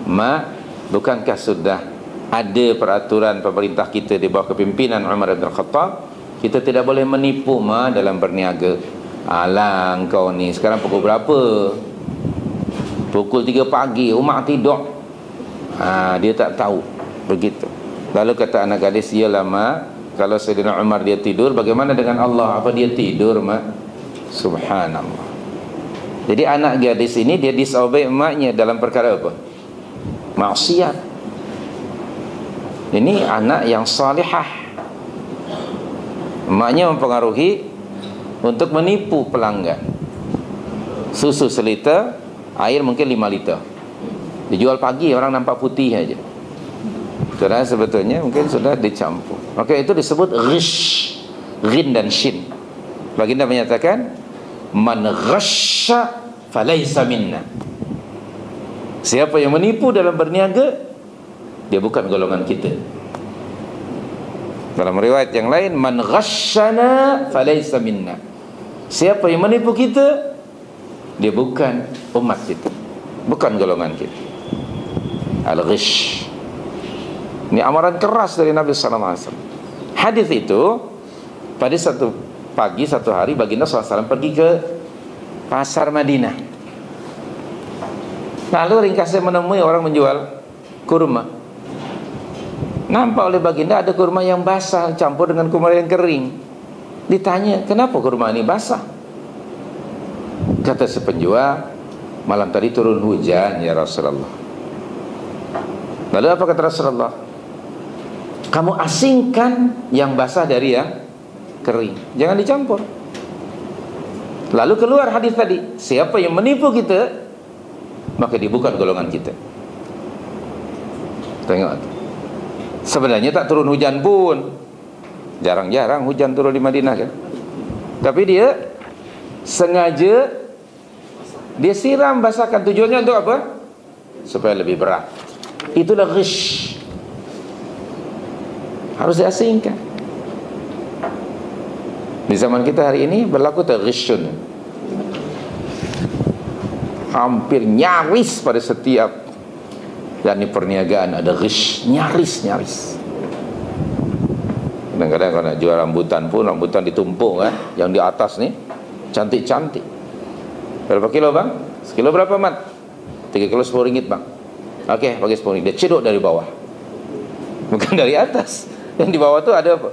"Mak, bukankah sudah ada peraturan pemerintah kita di bawah kepimpinan Umar bin Khattab, kita tidak boleh menipu ma dalam berniaga." Alah kau ni, sekarang pukul berapa? Pukul 3 pagi, Umar tidur. Dia tak tahu. Begitu. Lalu kata anak gadis, "Iyalah mak, kalau Sayyidina Umar dia tidur, bagaimana dengan Allah? Apa dia tidur mak?" Subhanallah. Jadi anak gadis ini dia disobey emaknya dalam perkara apa? Maksiat. Ini anak yang salihah. Emaknya mempengaruhi untuk menipu pelanggan. Susu seliter, air mungkin 5 liter. Dijual pagi, orang nampak putih aja. Karena sebetulnya mungkin sudah dicampur. Maka itu disebut ghish, ghin dan shin. Baginda menyatakan, "Man ghasya falaysa minna." Siapa yang menipu dalam berniaga, dia bukan golongan kita. Dalam riwayat yang lain, "Man ghasyana falaysa minna." Siapa yang menipu kita, dia bukan umat kita, bukan golongan kita. Al-ghish. Ini amaran keras dari Nabi sallallahu alaihi wasallam. Hadis itu, pada satu pagi, satu hari, baginda SAW pergi ke pasar Madinah. Lalu ringkasnya menemui orang menjual kurma. Nampak oleh baginda ada kurma yang basah campur dengan kurma yang kering. Ditanya, "Kenapa kurma ini basah?" Kata si penjual, "Malam tadi turun hujan ya Rasulullah." Lalu apa kata Rasulullah? "Kamu asingkan yang basah dari yang kering, jangan dicampur." Lalu keluar hadis tadi, siapa yang menipu kita, maka dia bukan golongan kita. Tengok, sebenarnya tak turun hujan pun, jarang-jarang hujan turun di Madinah kan. Tapi dia sengaja dia siram, basahkan. Tujuannya untuk apa? Supaya lebih berat. Itulah ghish. Harus diasingkan. Di zaman kita hari ini berlaku taghishun. Hampir nyaris pada setiap yakni perniagaan ada ghish, nyaris. Kadang-kadang kalau nak jual rambutan pun, rambutan ditumpuk kan, yang di atas ni cantik-cantik. Berapa kilo bang? Sekilo berapa mat? 3 kilo 10 ringgit bang. Okey, bagi 10 ringgit. Dia cedok dari bawah, bukan dari atas. Yang di bawah tu ada apa?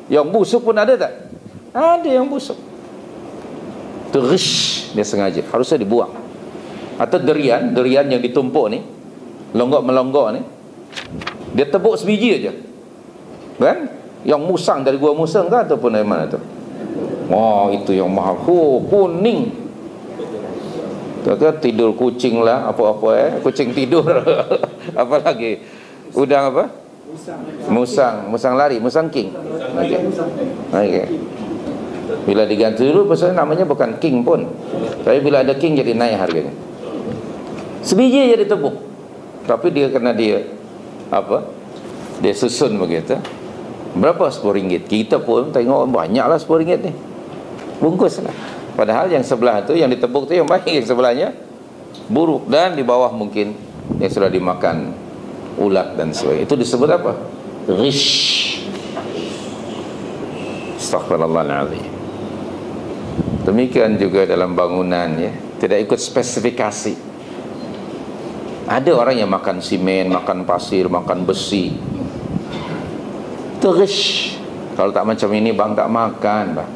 Yang busuk pun ada tak? Ada yang busuk. Itu ghish, dia sengaja, harusnya dibuang. Atau durian yang ditumpuk ni, melonggok ni, dia tebuk sebiji aja, kan? Yang musang dari gua musang kan, ataupun dari mana tu? Oh, itu yang mahal. Kuning. Kata tidur kucing lah, apa-apa kucing tidur. Apa lagi? Udang apa? Musang lari, musang king. Okey. Bila diganti dulu pasal namanya bukan king pun. Tapi bila ada king jadi naik harganya. Sebiji je ditebuk. Tapi dia kena dia dia susun begitu. Berapa RM10? Kita pun tengok banyaklah RM10 ni. Bungkus lah. Padahal yang sebelah tu, yang ditebuk tu yang baik, yang sebelahnya buruk. Dan di bawah mungkin yang sudah dimakan ulat dan sebagainya. Itu disebut apa? Ghish. Astaghfirullahaladzim. Demikian juga dalam bangunan, ya, tidak ikut spesifikasi. Ada orang yang makan simen, makan pasir, makan besi. Itu ghish. Kalau tak macam ini bang, tak makan bang.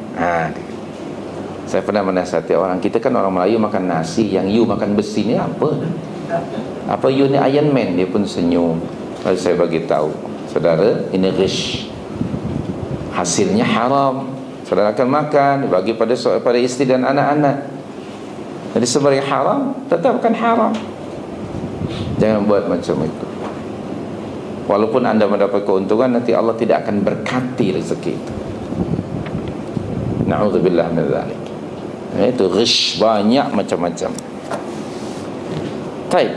Saya pernah menasihati orang, kita kan orang Melayu makan nasi, yang you makan besi ni apa? Apa you ni Iron Man? Dia pun senyum. Lalu saya bagi tahu, saudara, ini ghish. Hasilnya haram. Saudara akan makan, bagi pada isteri dan anak-anak. Jadi sebenarnya haram, tetap akan haram. Jangan buat macam itu. Walaupun anda mendapat keuntungan, nanti Allah tidak akan berkati rezeki itu. Na'udzubillah min dzalik. Itu ghish, banyak macam-macam. Baik.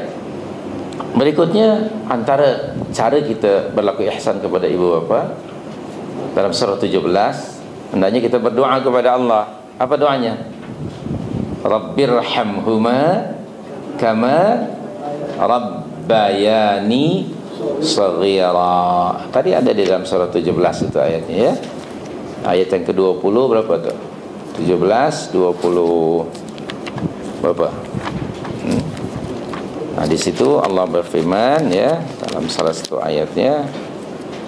Berikutnya, antara cara kita berlaku ihsan kepada ibu bapa, dalam surah 17, hendaknya kita berdoa kepada Allah. Apa doanya? Rabbirhamhuma kama rabbayani saghira. Tadi ada di dalam surah 17 itu ayatnya, ya. Ayat yang ke-20 berapa tu? 17, 20 berapa? Nah, di situ Allah berfirman, ya, dalam salah satu ayatnya,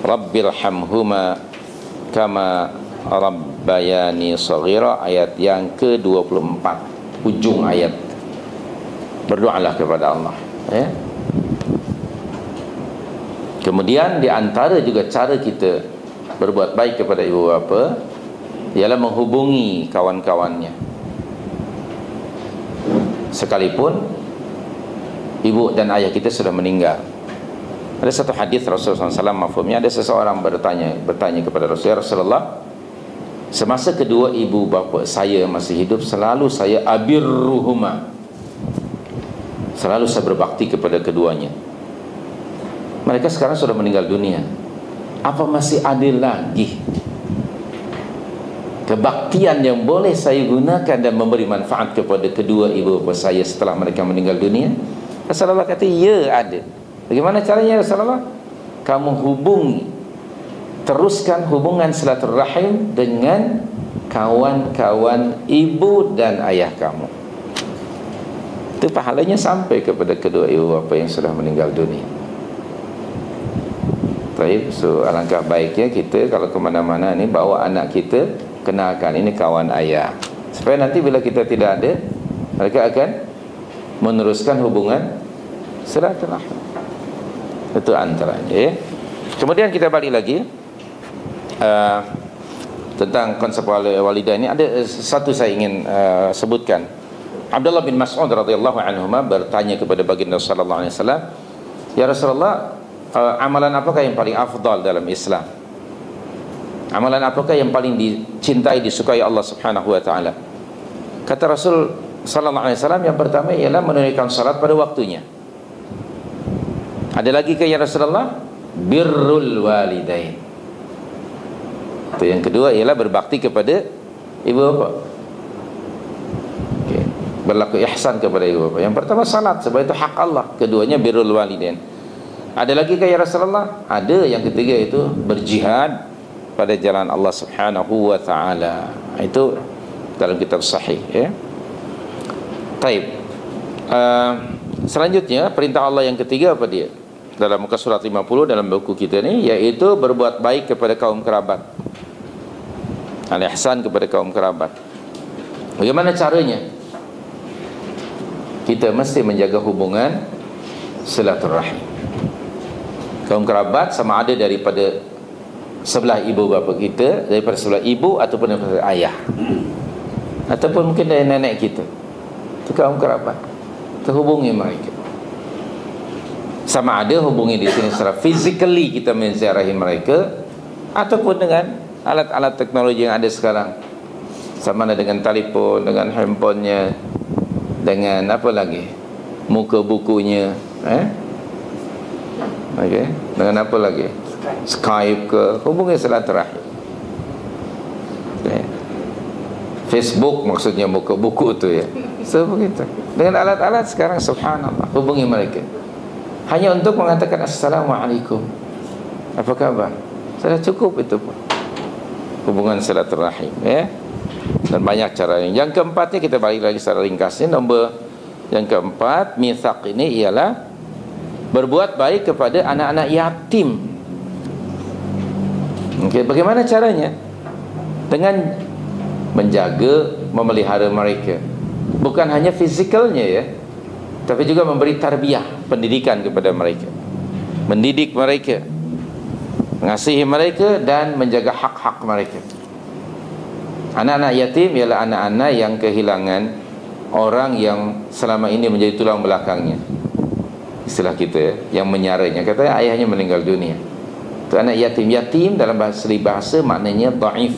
Rabbirhamhuma kama rabbayani saghira, ayat yang ke-24, ujung ayat. Berdoalah kepada Allah, ya. Kemudian di antara juga cara kita berbuat baik kepada ibu bapa ialah menghubungi kawan-kawannya. Sekalipun ibu dan ayah kita sudah meninggal. Ada satu hadis Rasulullah SAW, mafhumnya, ada seseorang bertanya kepada Rasulullah, semasa kedua ibu bapa saya masih hidup, selalu saya abirruhuma, selalu saya berbakti kepada keduanya. Mereka sekarang sudah meninggal dunia. Apa masih ada lagi kebaktian yang boleh saya gunakan dan memberi manfaat kepada kedua ibu bapa saya setelah mereka meninggal dunia? Rasulullah kata, ya ada. Bagaimana caranya Rasulullah? Kamu hubungi, teruskan hubungan silaturahim dengan kawan-kawan ibu dan ayah kamu. Itu pahalanya sampai kepada kedua ibu bapa yang sudah meninggal dunia. Baik, so alangkah baiknya kita kalau ke mana-mana ni bawa anak kita, kenalkan ini kawan ayah, supaya nanti bila kita tidak ada, mereka akan meneruskan hubungan silaturahim. Itu antaranya, ya. Kemudian kita balik lagi tentang konsep walidah ini. Ada satu saya ingin sebutkan. Abdullah bin Mas'ud radhiyallahu anhu bertanya kepada baginda sallallahu alaihi wasallam, ya Rasulullah, amalan apakah yang paling afdal dalam Islam? Amalan apakah yang paling dicintai, disukai Allah Subhanahu wa taala? Kata Rasul sallallahu alaihi wasallam, yang pertama ialah menunaikan salat pada waktunya. Ada lagi ke ya Rasulullah? Birrul walidain. Itu yang kedua ialah berbakti kepada ibu bapa. Okay. Berlaku ihsan kepada ibu bapa. Yang pertama salat, sebab itu hak Allah. Keduanya birrul walidain. Ada lagi ke ya Rasulullah? Ada. Yang ketiga itu berjihad pada jalan Allah Subhanahu wa taala. Itu dalam kitab sahih, ya. Taib. Selanjutnya perintah Allah yang ketiga apa dia? Dalam muka surat 50 dalam buku kita ni, yaitu berbuat baik kepada kaum kerabat. Al-ihsan kepada kaum kerabat. Bagaimana caranya? Kita mesti menjaga hubungan silaturahim. Kaum kerabat sama ada daripada sebelah ibu bapa kita, daripada sebelah ibu ataupun daripada ayah, ataupun mungkin dari nenek kita. Itu kaum kerabat. Terhubungi mereka. Sama ada hubungi di sini secara physically kita menziarahi mereka, ataupun dengan alat-alat teknologi yang ada sekarang. sama ada dengan telefon, dengan handphonenya, dengan apa lagi, muka bukunya, okay. Dengan apa lagi, Skype ke, hubungi silaturahim. Okay. Facebook maksudnya muka buku tu ya. So begitu. Dengan alat-alat sekarang, subhanallah, hubungi mereka hanya untuk mengatakan assalamualaikum, apa khabar, sudah cukup itu pun hubungan silaturahim, ya. Dan banyak cara. Yang keempatnya, kita balik lagi secara ringkasnya, yang keempat, mitsaq ini ialah berbuat baik kepada anak-anak yatim. Okay, bagaimana caranya? Dengan menjaga, memelihara mereka, bukan hanya fizikalnya ya, tapi juga memberi tarbiyah, pendidikan kepada mereka, mendidik mereka, mengasihi mereka, dan menjaga hak-hak mereka. Anak-anak yatim ialah anak-anak yang kehilangan orang yang selama ini menjadi tulang belakangnya, istilah kita ya, yang menyaranya. Katanya ayahnya meninggal dunia. Itu anak yatim. Yatim dalam bahasa maknanya dhaif,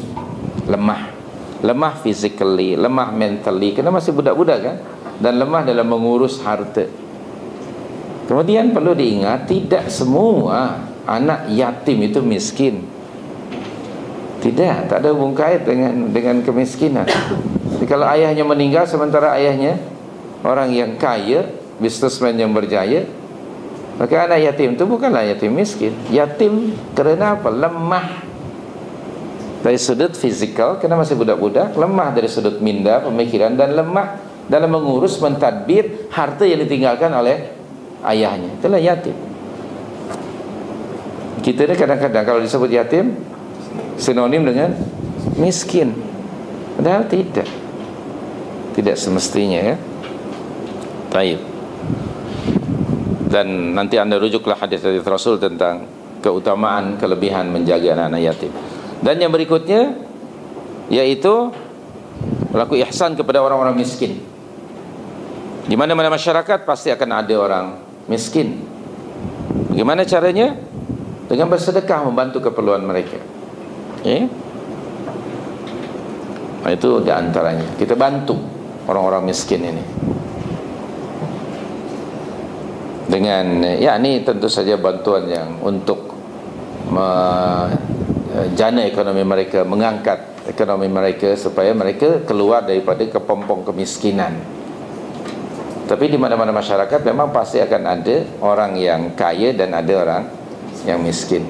lemah. Lemah physically, lemah mentally, kerana masih budak-budak kan, dan lemah dalam mengurus harta. Kemudian perlu diingat, tidak semua anak yatim itu miskin. Tidak, tak ada hubung kait dengan kemiskinan. Jadi kalau ayahnya meninggal sementara ayahnya orang yang kaya, businessman yang berjaya, maka anak yatim itu bukanlah yatim miskin. Yatim kerana apa? Lemah dari sudut fizikal, kerana masih budak-budak, lemah dari sudut minda, pemikiran, dan lemah dalam mengurus, mentadbir harta yang ditinggalkan oleh ayahnya. Itulah yatim. Kita ni kadang-kadang kalau disebut yatim sinonim dengan miskin, padahal tidak semestinya ya. Baik. Dan nanti anda rujuklah hadis-hadis Rasul tentang keutamaan, kelebihan menjaga anak-anak yatim. Dan yang berikutnya yaitu berlaku ihsan kepada orang-orang miskin. Di mana-mana masyarakat pasti akan ada orang miskin. Bagaimana caranya? Dengan bersedekah, membantu keperluan mereka. Nah, itu di antaranya. Kita bantu orang-orang miskin ini dengan, ya ini tentu saja bantuan yang untuk jana ekonomi mereka, mengangkat ekonomi mereka supaya mereka keluar daripada kepompong kemiskinan. Tapi di mana-mana masyarakat memang pasti akan ada orang yang kaya dan ada orang yang miskin.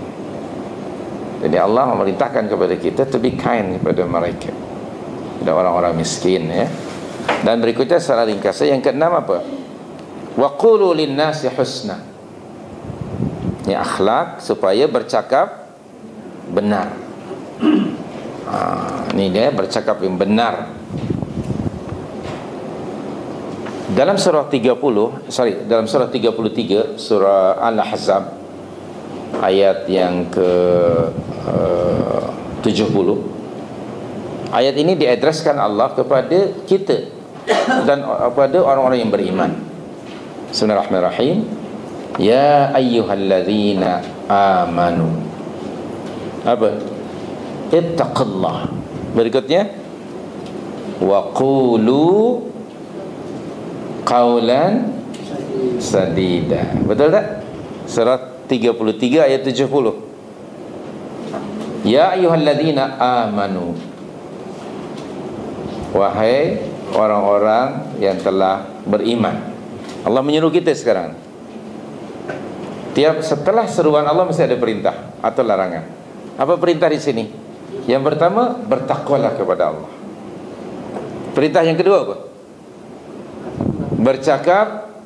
Jadi Allah memerintahkan kepada kita to be kind kepada mereka, kepada orang-orang miskin ya. Dan berikutnya secara ringkasnya yang keenam apa? Wa qulu lin-nasi husna. Ini akhlak supaya bercakap benar. Ini dia bercakap yang benar. Dalam surah 33 surah Al-Ahzab ayat yang ke 70, ayat ini diadreskan Allah kepada kita dan kepada orang-orang yang beriman. Bismillahirrahmanirrahim. Ya ayyuhalladzina amanu, apa? Ittaqullah. Berikutnya wa qulu qawlan sadida. Betul tak? Surah 33 ayat 70. Ya ayyuhalladzina amanu, wahai orang-orang yang telah beriman. Allah menyuruh kita sekarang. Setelah seruan Allah mesti ada perintah atau larangan. Apa perintah di sini? Yang pertama, bertakwalah kepada Allah. Perintah yang kedua apa? Bercakap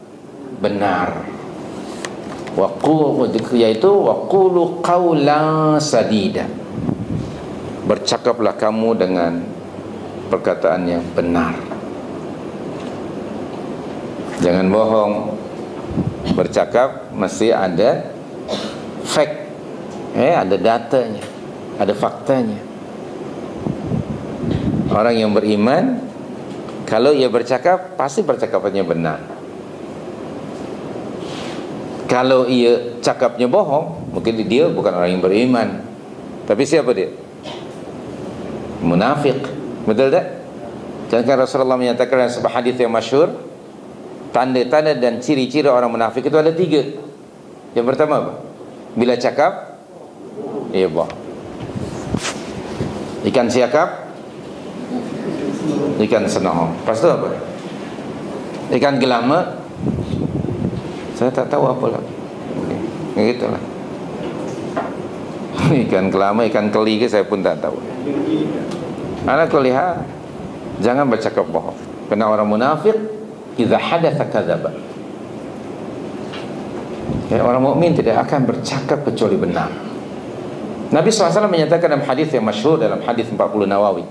benar. Yaitu waqulu qawlan sadida. Bercakaplah kamu dengan perkataan yang benar. Jangan bohong. Bercakap mesti ada fact, ada datanya, ada faktanya. Orang yang beriman, kalau ia bercakap, pasti percakapannya benar. Kalau ia cakapnya bohong, mungkin dia bukan orang yang beriman. Tapi siapa dia? Munafik. Betul tak? Jangan Rasulullah menyatakan dalam sebuah hadis yang masyhur, tanda-tanda dan ciri-ciri orang munafik itu ada 3. Yang pertama apa? Bila cakap, ia bohong. Ikan siakap, ikan senang. Lepas tu apa? Ikan gelama, saya tak tahu apa lah. Begitulah. Ikan gelama, ikan keli ke saya pun tak tahu. Ala kulli hal, jangan bercakap bohong. Karena orang munafik idza hadatsa kadzaba. Ya, orang mukmin tidak akan bercakap kecuali benar. Nabi SAW menyatakan dalam hadis yang masyhur, dalam hadis 40 Nawawi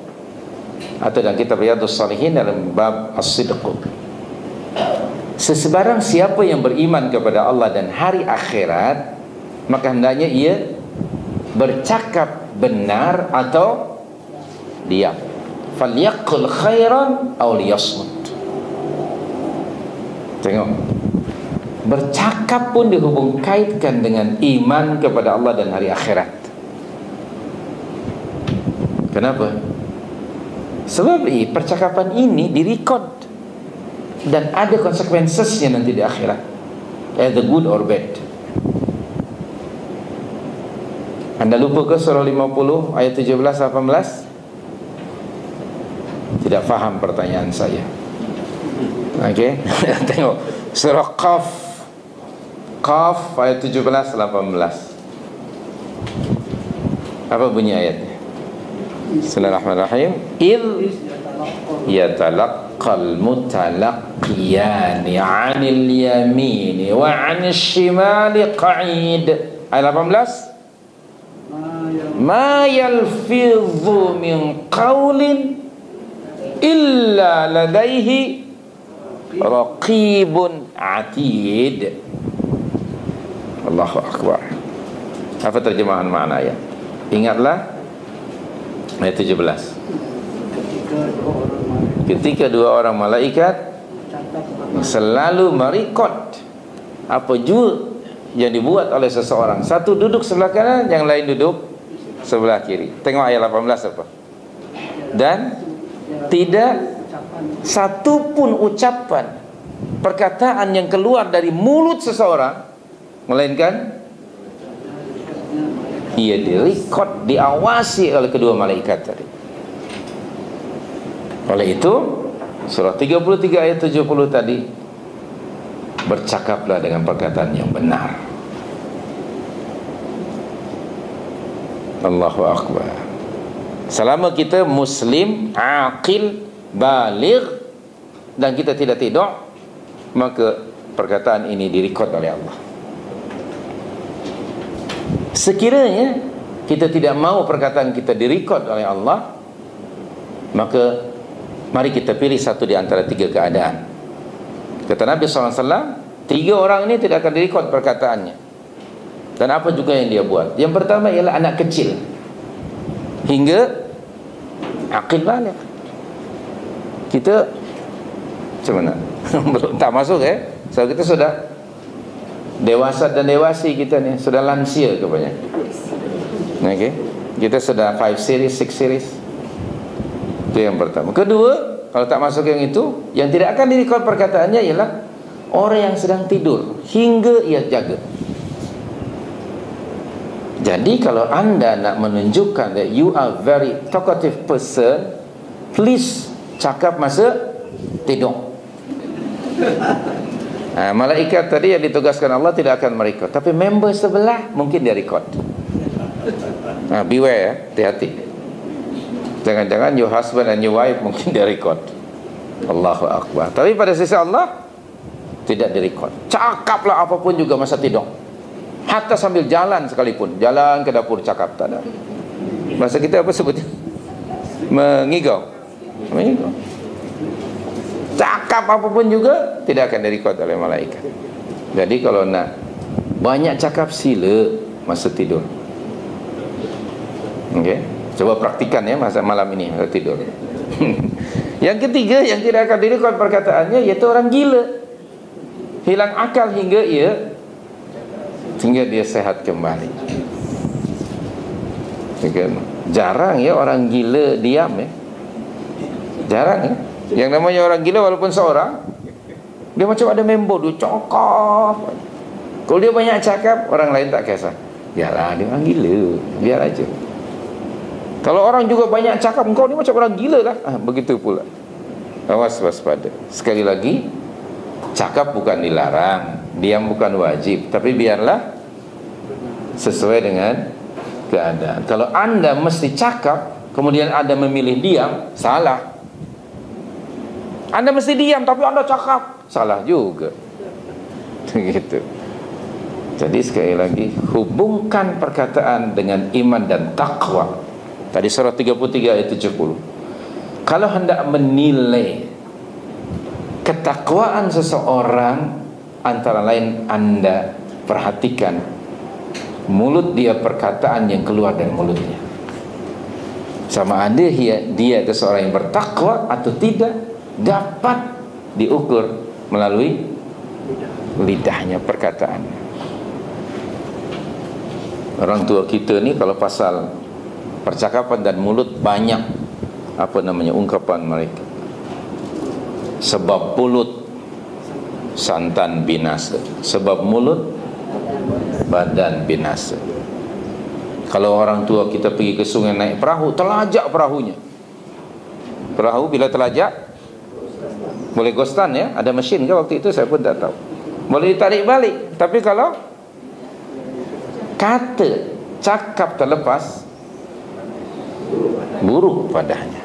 atau dalam kitab Riyadhus Shalihin dalam bab as-sidq, sesebarang siapa yang beriman kepada Allah dan hari akhirat, maka hendaknya ia bercakap benar atau diam. Falyaqul khairan aw liyasmut. Tengok, bercakap pun dihubung kaitkan dengan iman kepada Allah dan hari akhirat. Kenapa? Sebab percakapan ini direkod dan ada konsekuensinya nanti di akhirat, either good or bad. Anda lupa ke surah 50 ayat 17-18? Tidak faham pertanyaan saya. Okey. Tengok surah Qaf ayat 17-18. Apa bunyi ayatnya? Bismillahirrahmanirrahim. Il yatalaqqal mutalaqiyani 'anil yamini wa 'anil shimali qa'id. Ayat 18. Ma yalfidhu min qawlin illa ladaihi raqibun atid. Allahu akbar. Apa terjemahan makna ayat? Ingatlah ayat 17. Ketika 2 orang malaikat selalu merekod apa jua yang dibuat oleh seseorang. Satu duduk sebelah kanan, yang lain duduk sebelah kiri. Tengok ayat 18 apa? Dan tidak satu pun ucapan, perkataan yang keluar dari mulut seseorang melainkan ia direkod, diawasi oleh kedua malaikat tadi. Oleh itu surah 33 ayat 70 tadi, bercakaplah dengan perkataan yang benar. Allahu akbar. Selama kita muslim, aqil, baligh, dan kita tidak tidur, maka perkataan ini direkod oleh Allah. Sekiranya kita tidak mau perkataan kita direkod oleh Allah, maka mari kita pilih satu di antara 3 keadaan. Kata Nabi SAW, 3 orang ini tidak akan direkod perkataannya. Dan apa juga yang dia buat. Yang pertama ialah anak kecil hingga aqil baligh. Kita macam mana? Belum tak masuk So kita sudah dewasa dan dewasi, kita ni sudah lansia kebanyakan. Okey. Kita sudah 5 series, 6 series. Itu yang pertama. Kedua, kalau tak masuk yang itu, yang tidak akan direkod perkataannya ialah orang yang sedang tidur hingga ia jaga. Jadi kalau anda nak menunjukkan that you are very talkative person, please cakap masa tidur. Malaikat tadi yang ditugaskan Allah tidak akan merekod, tapi member sebelah mungkin dia rekod. Beware, hati-hati. Jangan-jangan your husband and your wife mungkin dia rekod. Allahu akbar. Tapi pada sisi Allah tidak direkod. Cakaplah apapun juga masa tidur, hatta sambil jalan sekalipun. Jalan ke dapur cakap, tak ada. Bahasa kita apa sebutnya? Mengigau. Cakap apapun juga tidak akan direkod oleh malaikat. Jadi kalau nak banyak cakap, sila masa tidur. Okey, coba praktikan ya masa malam ini masa tidur. Yang ketiga yang tidak akan direkod perkataannya iaitu orang gila, hilang akal hingga dia sehat kembali. Jarang ya orang gila diam Jarang ya. Yang namanya orang gila walaupun seorang, dia macam ada member, dia cakap. Kalau dia banyak cakap, orang lain tak kisah. Yalah, dia orang gila, biar aja. Kalau orang juga banyak cakap, engkau ni macam orang gila lah. Begitu pula. Awas, waspada. Sekali lagi, cakap bukan dilarang, diam bukan wajib, tapi biarlah sesuai dengan keadaan. Kalau anda mesti cakap, kemudian anda memilih diam, salah. Anda mesti diam tapi anda cakap, salah juga. Begitu. Jadi sekali lagi, hubungkan perkataan dengan iman dan takwa. Tadi surah 33 ayat 70. Kalau hendak menilai ketakwaan seseorang, antara lain anda perhatikan mulut dia, perkataan yang keluar dari mulutnya. Sama ada dia itu seorang yang bertakwa atau tidak, dapat diukur melalui lidahnya, perkataannya. Orang tua kita ni kalau pasal percakapan dan mulut banyak ungkapan mereka. Sebab mulut santan binasa, sebab mulut badan binasa. Kalau orang tua kita pergi ke sungai naik perahu, telajak perahunya. Perahu bila telajak boleh ghostan ya, ada mesin ke waktu itu saya pun tak tahu. Boleh ditarik balik. Tapi kalau kata cakap terlepas, buruk padanya.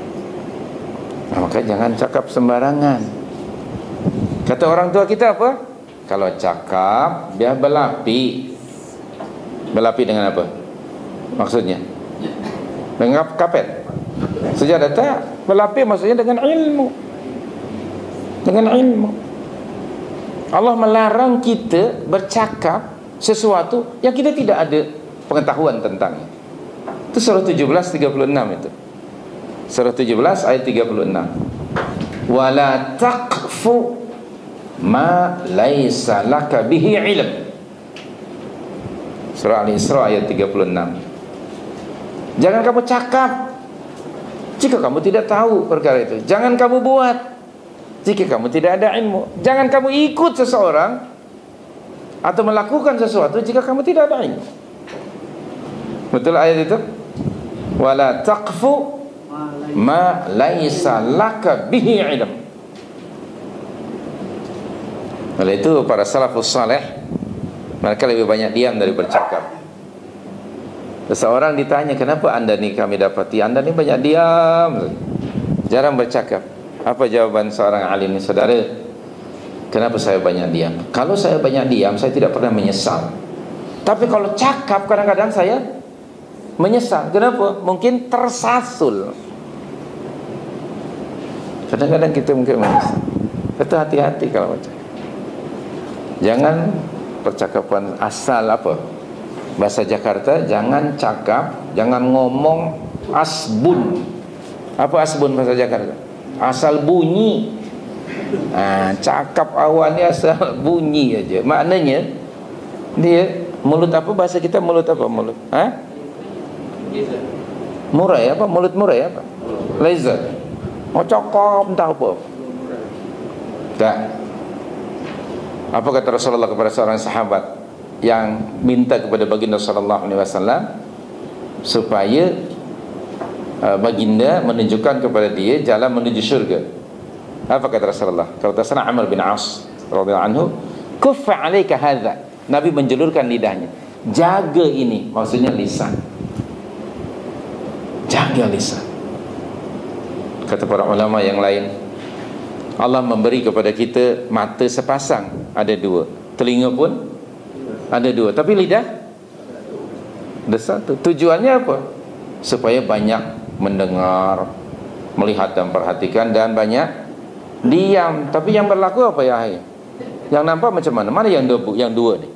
Maka jangan cakap sembarangan. Kata orang tua kita apa? Kalau cakap biar belapi. Belapi dengan apa? Maksudnya dengan kapet. Sejadah tak? Belapi maksudnya dengan ilmu. Dengan ilmu. Allah melarang kita bercakap sesuatu yang kita tidak ada pengetahuan tentangnya. Itu surah 17 36 itu. Surah 17 ayat 36. Wala taqfu ma laisa laka bihi ilm. Surah Al-Isra ayat 36. Jangan kamu cakap jika kamu tidak tahu perkara itu. Jangan kamu buat jika kamu tidak ada ilmu. Jangan kamu ikut seseorang atau melakukan sesuatu jika kamu tidak ada ilmu. Betul ayat itu? Wala taqfu ma laisa laka bihi ilm. Oleh itu para salafus saleh mereka lebih banyak diam dari bercakap. Seseorang ditanya, kenapa anda ni kami dapati anda ni banyak diam, jarang bercakap. Apa jawaban seorang alim ni? Saudara, kenapa saya banyak diam? Kalau saya banyak diam, saya tidak pernah menyesal. Tapi kalau cakap kadang-kadang saya menyesal. Kenapa? Mungkin tersasul. Kadang-kadang kita mungkin menyesal. Itu hati-hati kalau macam. Jangan percakapan asal apa? Bahasa Jakarta, jangan cakap, jangan ngomong asbun. Apa asbun bahasa Jakarta? Asal bunyi. Cakap awalnya asal bunyi aja. Maknanya dia mulut apa bahasa kita? Mulut apa? Mulut? Murai apa? Mulut murai apa? Laser. Mau cakap entah apa. Tak. Apa kata Rasulullah kepada seorang sahabat yang minta kepada baginda sallallahu alaihi wasallam supaya baginda menunjukkan kepada dia jalan menuju syurga? Apa kata Rasulullah? Kata sana Amr bin As radhiyallahu anhu, "Kuffa 'alaika hadza." Nabi menjulurkan lidahnya. Jaga ini, maksudnya lisan. Jaga lisan. Kata para ulama yang lain, Allah memberi kepada kita mata sepasang, ada dua. Telinga pun ada dua, tapi lidah ada satu. Tujuannya apa? Supaya banyak mendengar, melihat dan perhatikan, dan banyak diam. Tapi yang berlaku apa ya? Yang nampak macam mana? Mana yang dua ni?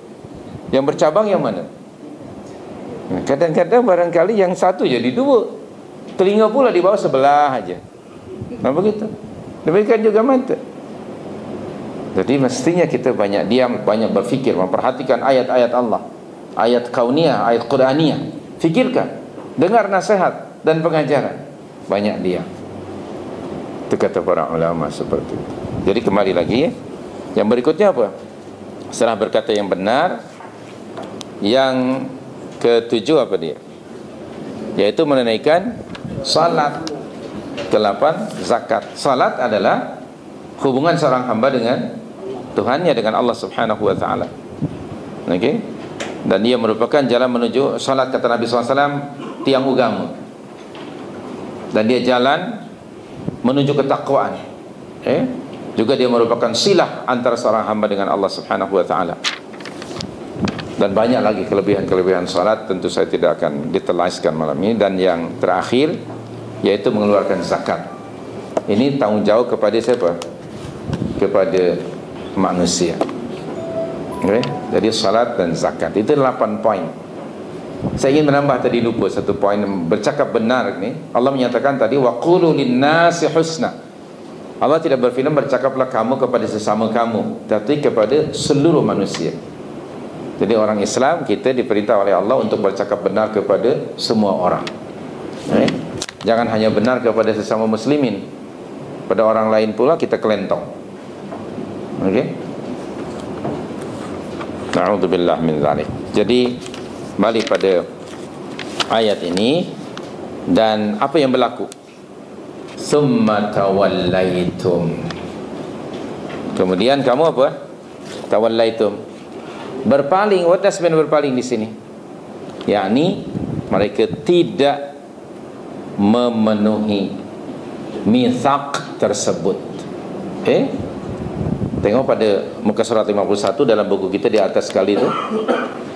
Yang bercabang yang mana? Kadang-kadang barangkali yang satu jadi dua. Telinga pula di bawah sebelah aja. Nah begitu. Demikian juga mata. Jadi mestinya kita banyak diam, banyak berfikir, memperhatikan ayat-ayat Allah, ayat kauniyah, ayat Quraniyah. Fikirkan, dengar nasihat dan pengajaran. Banyak diam. Itu kata para ulama seperti itu. Jadi kembali lagi, yang berikutnya apa? Setelah berkata yang benar, yang ketujuh apa dia? Yaitu menunaikan salat. Kedelapan, zakat. Salat adalah hubungan seorang hamba dengan Tuhannya, dengan Allah Subhanahu wa taala. Okey? Dan dia merupakan jalan menuju salat, kata Nabi SAW, tiang agama. Dan dia jalan menuju ketakwaan. Juga dia merupakan silah antara seorang hamba dengan Allah Subhanahu wa taala. Dan banyak lagi kelebihan-kelebihan salat, tentu saya tidak akan detailkan malam ini. Dan yang terakhir yaitu mengeluarkan zakat. Ini tanggung jawab kepada siapa? Kepada manusia. Okay? Jadi salat dan zakat itu 8 poin. Saya ingin menambah, tadi lupa satu poin, bercakap benar ni. Allah menyatakan tadi waqulu lin-nasi husna. Allah tidak berfirman bercakaplah kamu kepada sesama kamu, tapi kepada seluruh manusia. Jadi orang Islam, kita diperintah oleh Allah untuk bercakap benar kepada semua orang. Jangan hanya benar kepada sesama muslimin, pada orang lain pula kita kelentong. Okey. Na'udzubillah min dzalik. Jadi balik pada ayat ini, dan apa yang berlaku? Summa tawallaitum. Kemudian kamu apa? Tawallaitum. Berpaling. What does mean berpaling di sini? Yakni mereka tidak memenuhi mitsaq tersebut. Tengok pada muka surat 51 dalam buku kita di atas sekali itu.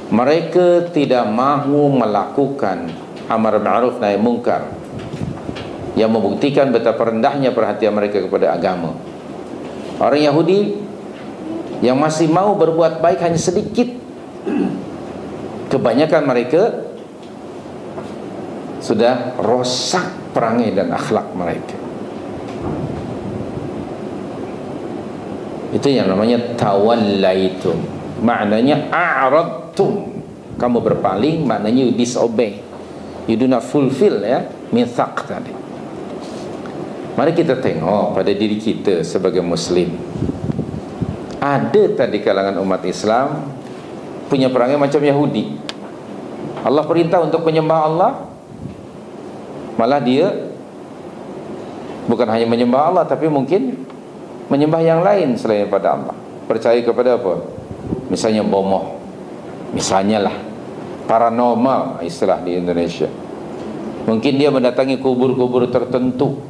Mereka tidak mahu melakukan amar ma'ruf nahi munkar, yang membuktikan betapa rendahnya perhatian mereka kepada agama. Orang Yahudi yang masih mau berbuat baik hanya sedikit. Kebanyakan mereka sudah rosak perangai dan akhlak mereka. Itu yang namanya tawallaitum. Maknanya a'radtum. Kamu berpaling, maknanya you disobey. You do not fulfill mitsaq tadi. Mari kita tengok pada diri kita sebagai muslim. Ada tadi kalangan umat Islam punya perangai macam Yahudi. Allah perintah untuk menyembah Allah, malah dia bukan hanya menyembah Allah, tapi mungkin menyembah yang lain selain daripada Allah. Percaya kepada apa? Misalnya bomoh, misalnya lah paranormal, istilah di Indonesia. Mungkin dia mendatangi kubur-kubur tertentu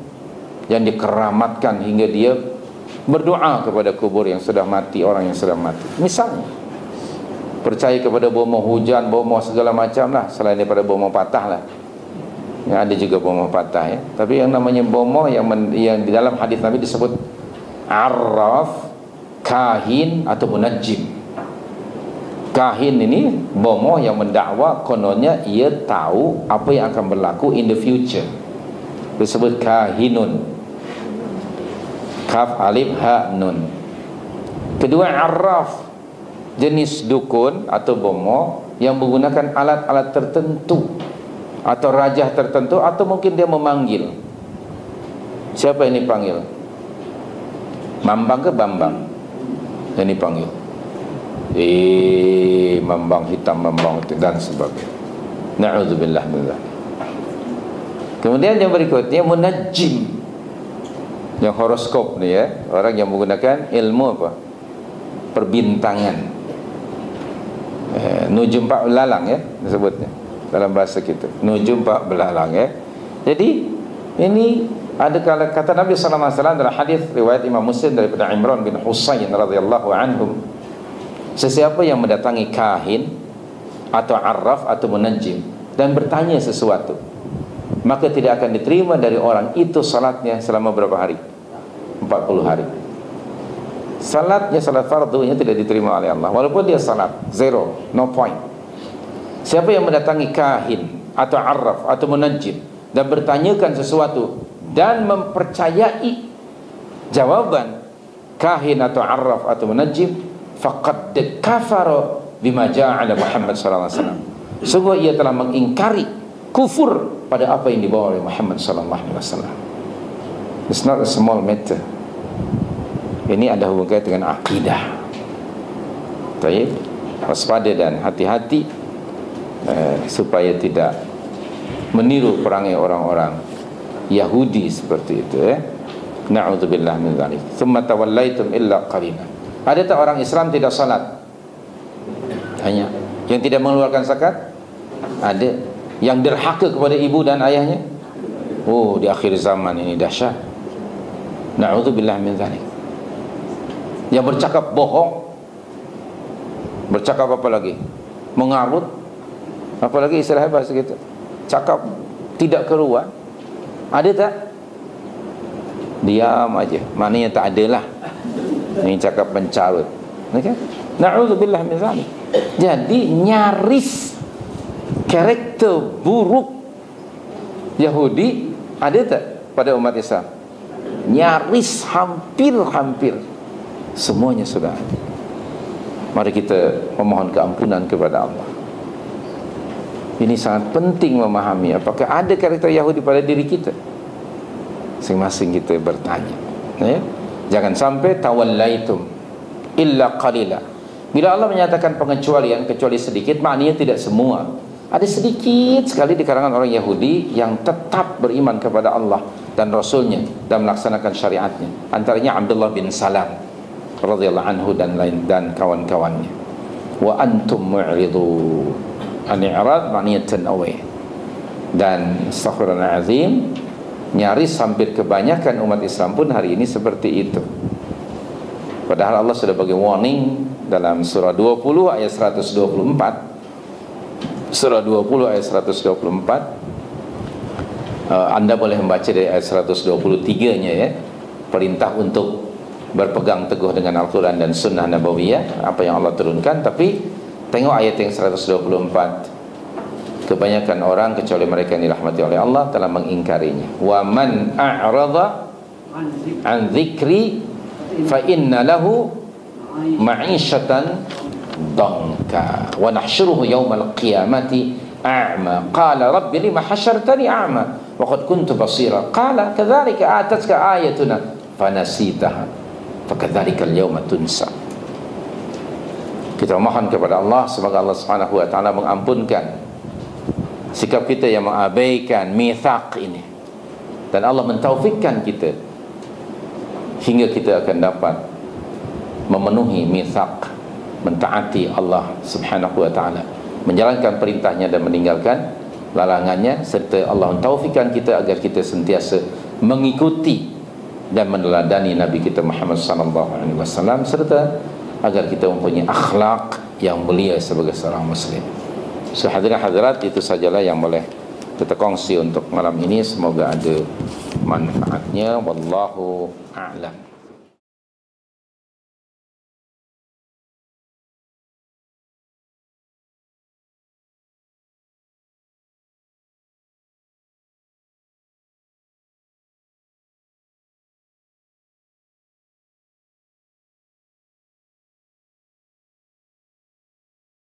yang dikeramatkan hingga dia berdoa kepada kubur yang sudah mati, orang yang sudah mati. Misalnya percaya kepada bomoh hujan, bomoh segala macam lah, selain daripada bomoh patah lah. Yang ada juga bomoh patah ya. Tapi yang namanya bomoh yang di dalam hadis Nabi disebut arraf, kahin atau munajjim. Kahin ini bomoh yang mendakwa kononnya ia tahu apa yang akan berlaku in the future. Disebut kahinun. Kaf alif ha nun. Kedua arraf, jenis dukun atau bomoh yang menggunakan alat-alat tertentu atau rajah tertentu, atau mungkin dia memanggil. Siapa yang dipanggil? Mambang ke Bambang yang dipanggil? Mambang hitam, Mambang dan sebagainya. Na'udzubillah min dzalik. Kemudian yang berikutnya munajjim, yang horoskop ni ya, orang yang menggunakan ilmu apa? Perbintangan. Nujum pak belalang ya disebutnya dalam bahasa kita. Nujum pak belalang ya. Jadi ini ada kata Nabi sallallahu alaihi wasallam dalam hadis riwayat Imam Muslim daripada Imran bin Husain radhiyallahu anhum, sesiapa yang mendatangi kahin atau arraf atau munajjim dan bertanya sesuatu, maka tidak akan diterima dari orang itu salatnya selama berapa hari? 40 hari. Salatnya, salat fardunya tidak diterima oleh Allah, walaupun dia salat zero, no point. Siapa yang mendatangi kahin atau arraf atau munajjim dan bertanyakan sesuatu dan mempercayai jawaban kahin atau arraf atau munajjim, faqad kafara bima ja'ala Muhammad sallallahu alaihi wasallam. Sungguh ia telah mengingkari, kufur pada apa yang dibawa oleh Muhammad sallallahu alaihi wasallam. It's not a small matter. Ini ada hubungan dengan akidah. Baik, waspada dan hati-hati supaya tidak meniru perangai orang-orang Yahudi seperti itu. Na'udzubillah min dzalik. Tsumma tawallaitum illa qalila. Ada tak orang Islam tidak salat? Hanya. Yang tidak mengeluarkan zakat? Ada. Yang derhaka kepada ibu dan ayahnya? Oh, di akhir zaman ini dahsyat. Na'udzubillah min dzalik. Yang bercakap bohong. Bercakap apa lagi? Mengarut. Apa lagi istilah bahasa kita? Cakap tidak keruan. Ada tak? Diam aja. Maknanya tak adalah. Ini cakap mencarut. Okay? Na'udzubillah min dzalik. Jadi nyaris karakter buruk Yahudi ada tak pada umat Islam? Nyaris, hampir semuanya sudah ada. Mari kita memohon keampunan kepada Allah. Ini sangat penting memahami apakah ada karakter Yahudi pada diri kita. Masing-masing kita bertanya, ya? Jangan sampai tawallaitum illa qalila. Bila Allah menyatakan pengecualian, kecuali sedikit, maknanya tidak semua. Ada sedikit sekali di kalangan orang Yahudi yang tetap beriman kepada Allah dan Rasulnya dan melaksanakan syariatnya. Antaranya Abdullah bin Salam radhiyallahu anhu dan lain dan kawan-kawannya. Wa antum mu'ridu. An-i'rad maknanya turn away. Dan astaghfirullahalazim, nyaris hampir kebanyakan umat Islam pun hari ini seperti itu. Padahal Allah sudah bagi warning dalam surah 20 ayat 124. Surah 20 ayat 124. Anda boleh membaca dari ayat 123-nya ya. Perintah untuk berpegang teguh dengan Al-Quran dan Sunnah Nabawiyah, apa yang Allah turunkan. Tapi tengok ayat yang 124. Kebanyakan orang kecuali mereka yang dirahmati oleh Allah telah mengingkarinya. Wa man a'rada an dzikri fa inna lahu ma'isyatan danka wa nahsyuruhu yaumal qiyamati a'ma qala rabbi lima hasyartani a'ma wa qad kuntu basira qala kadzalika atatka ayatuna fanasitaha fakadzalikal yauma tunsa. Kita mohon kepada Allah semoga Allah Subhanahu wa taala mengampunkan sikap kita yang mengabaikan mitsaq ini, dan Allah mentaufikkan kita hingga kita akan dapat memenuhi mitsaq, mentaati Allah Subhanahu wa taala, menjalankan perintahnya dan meninggalkan larangannya, serta Allah mentaufikkan kita agar kita sentiasa mengikuti dan meneladani Nabi kita Muhammad sallallahu alaihi wasallam, serta agar kita mempunyai akhlak yang mulia sebagai seorang muslim. So hadirin hadirat, itu sajalah yang boleh kita kongsi untuk malam ini. Semoga ada manfaatnya. Wallahu a'lam.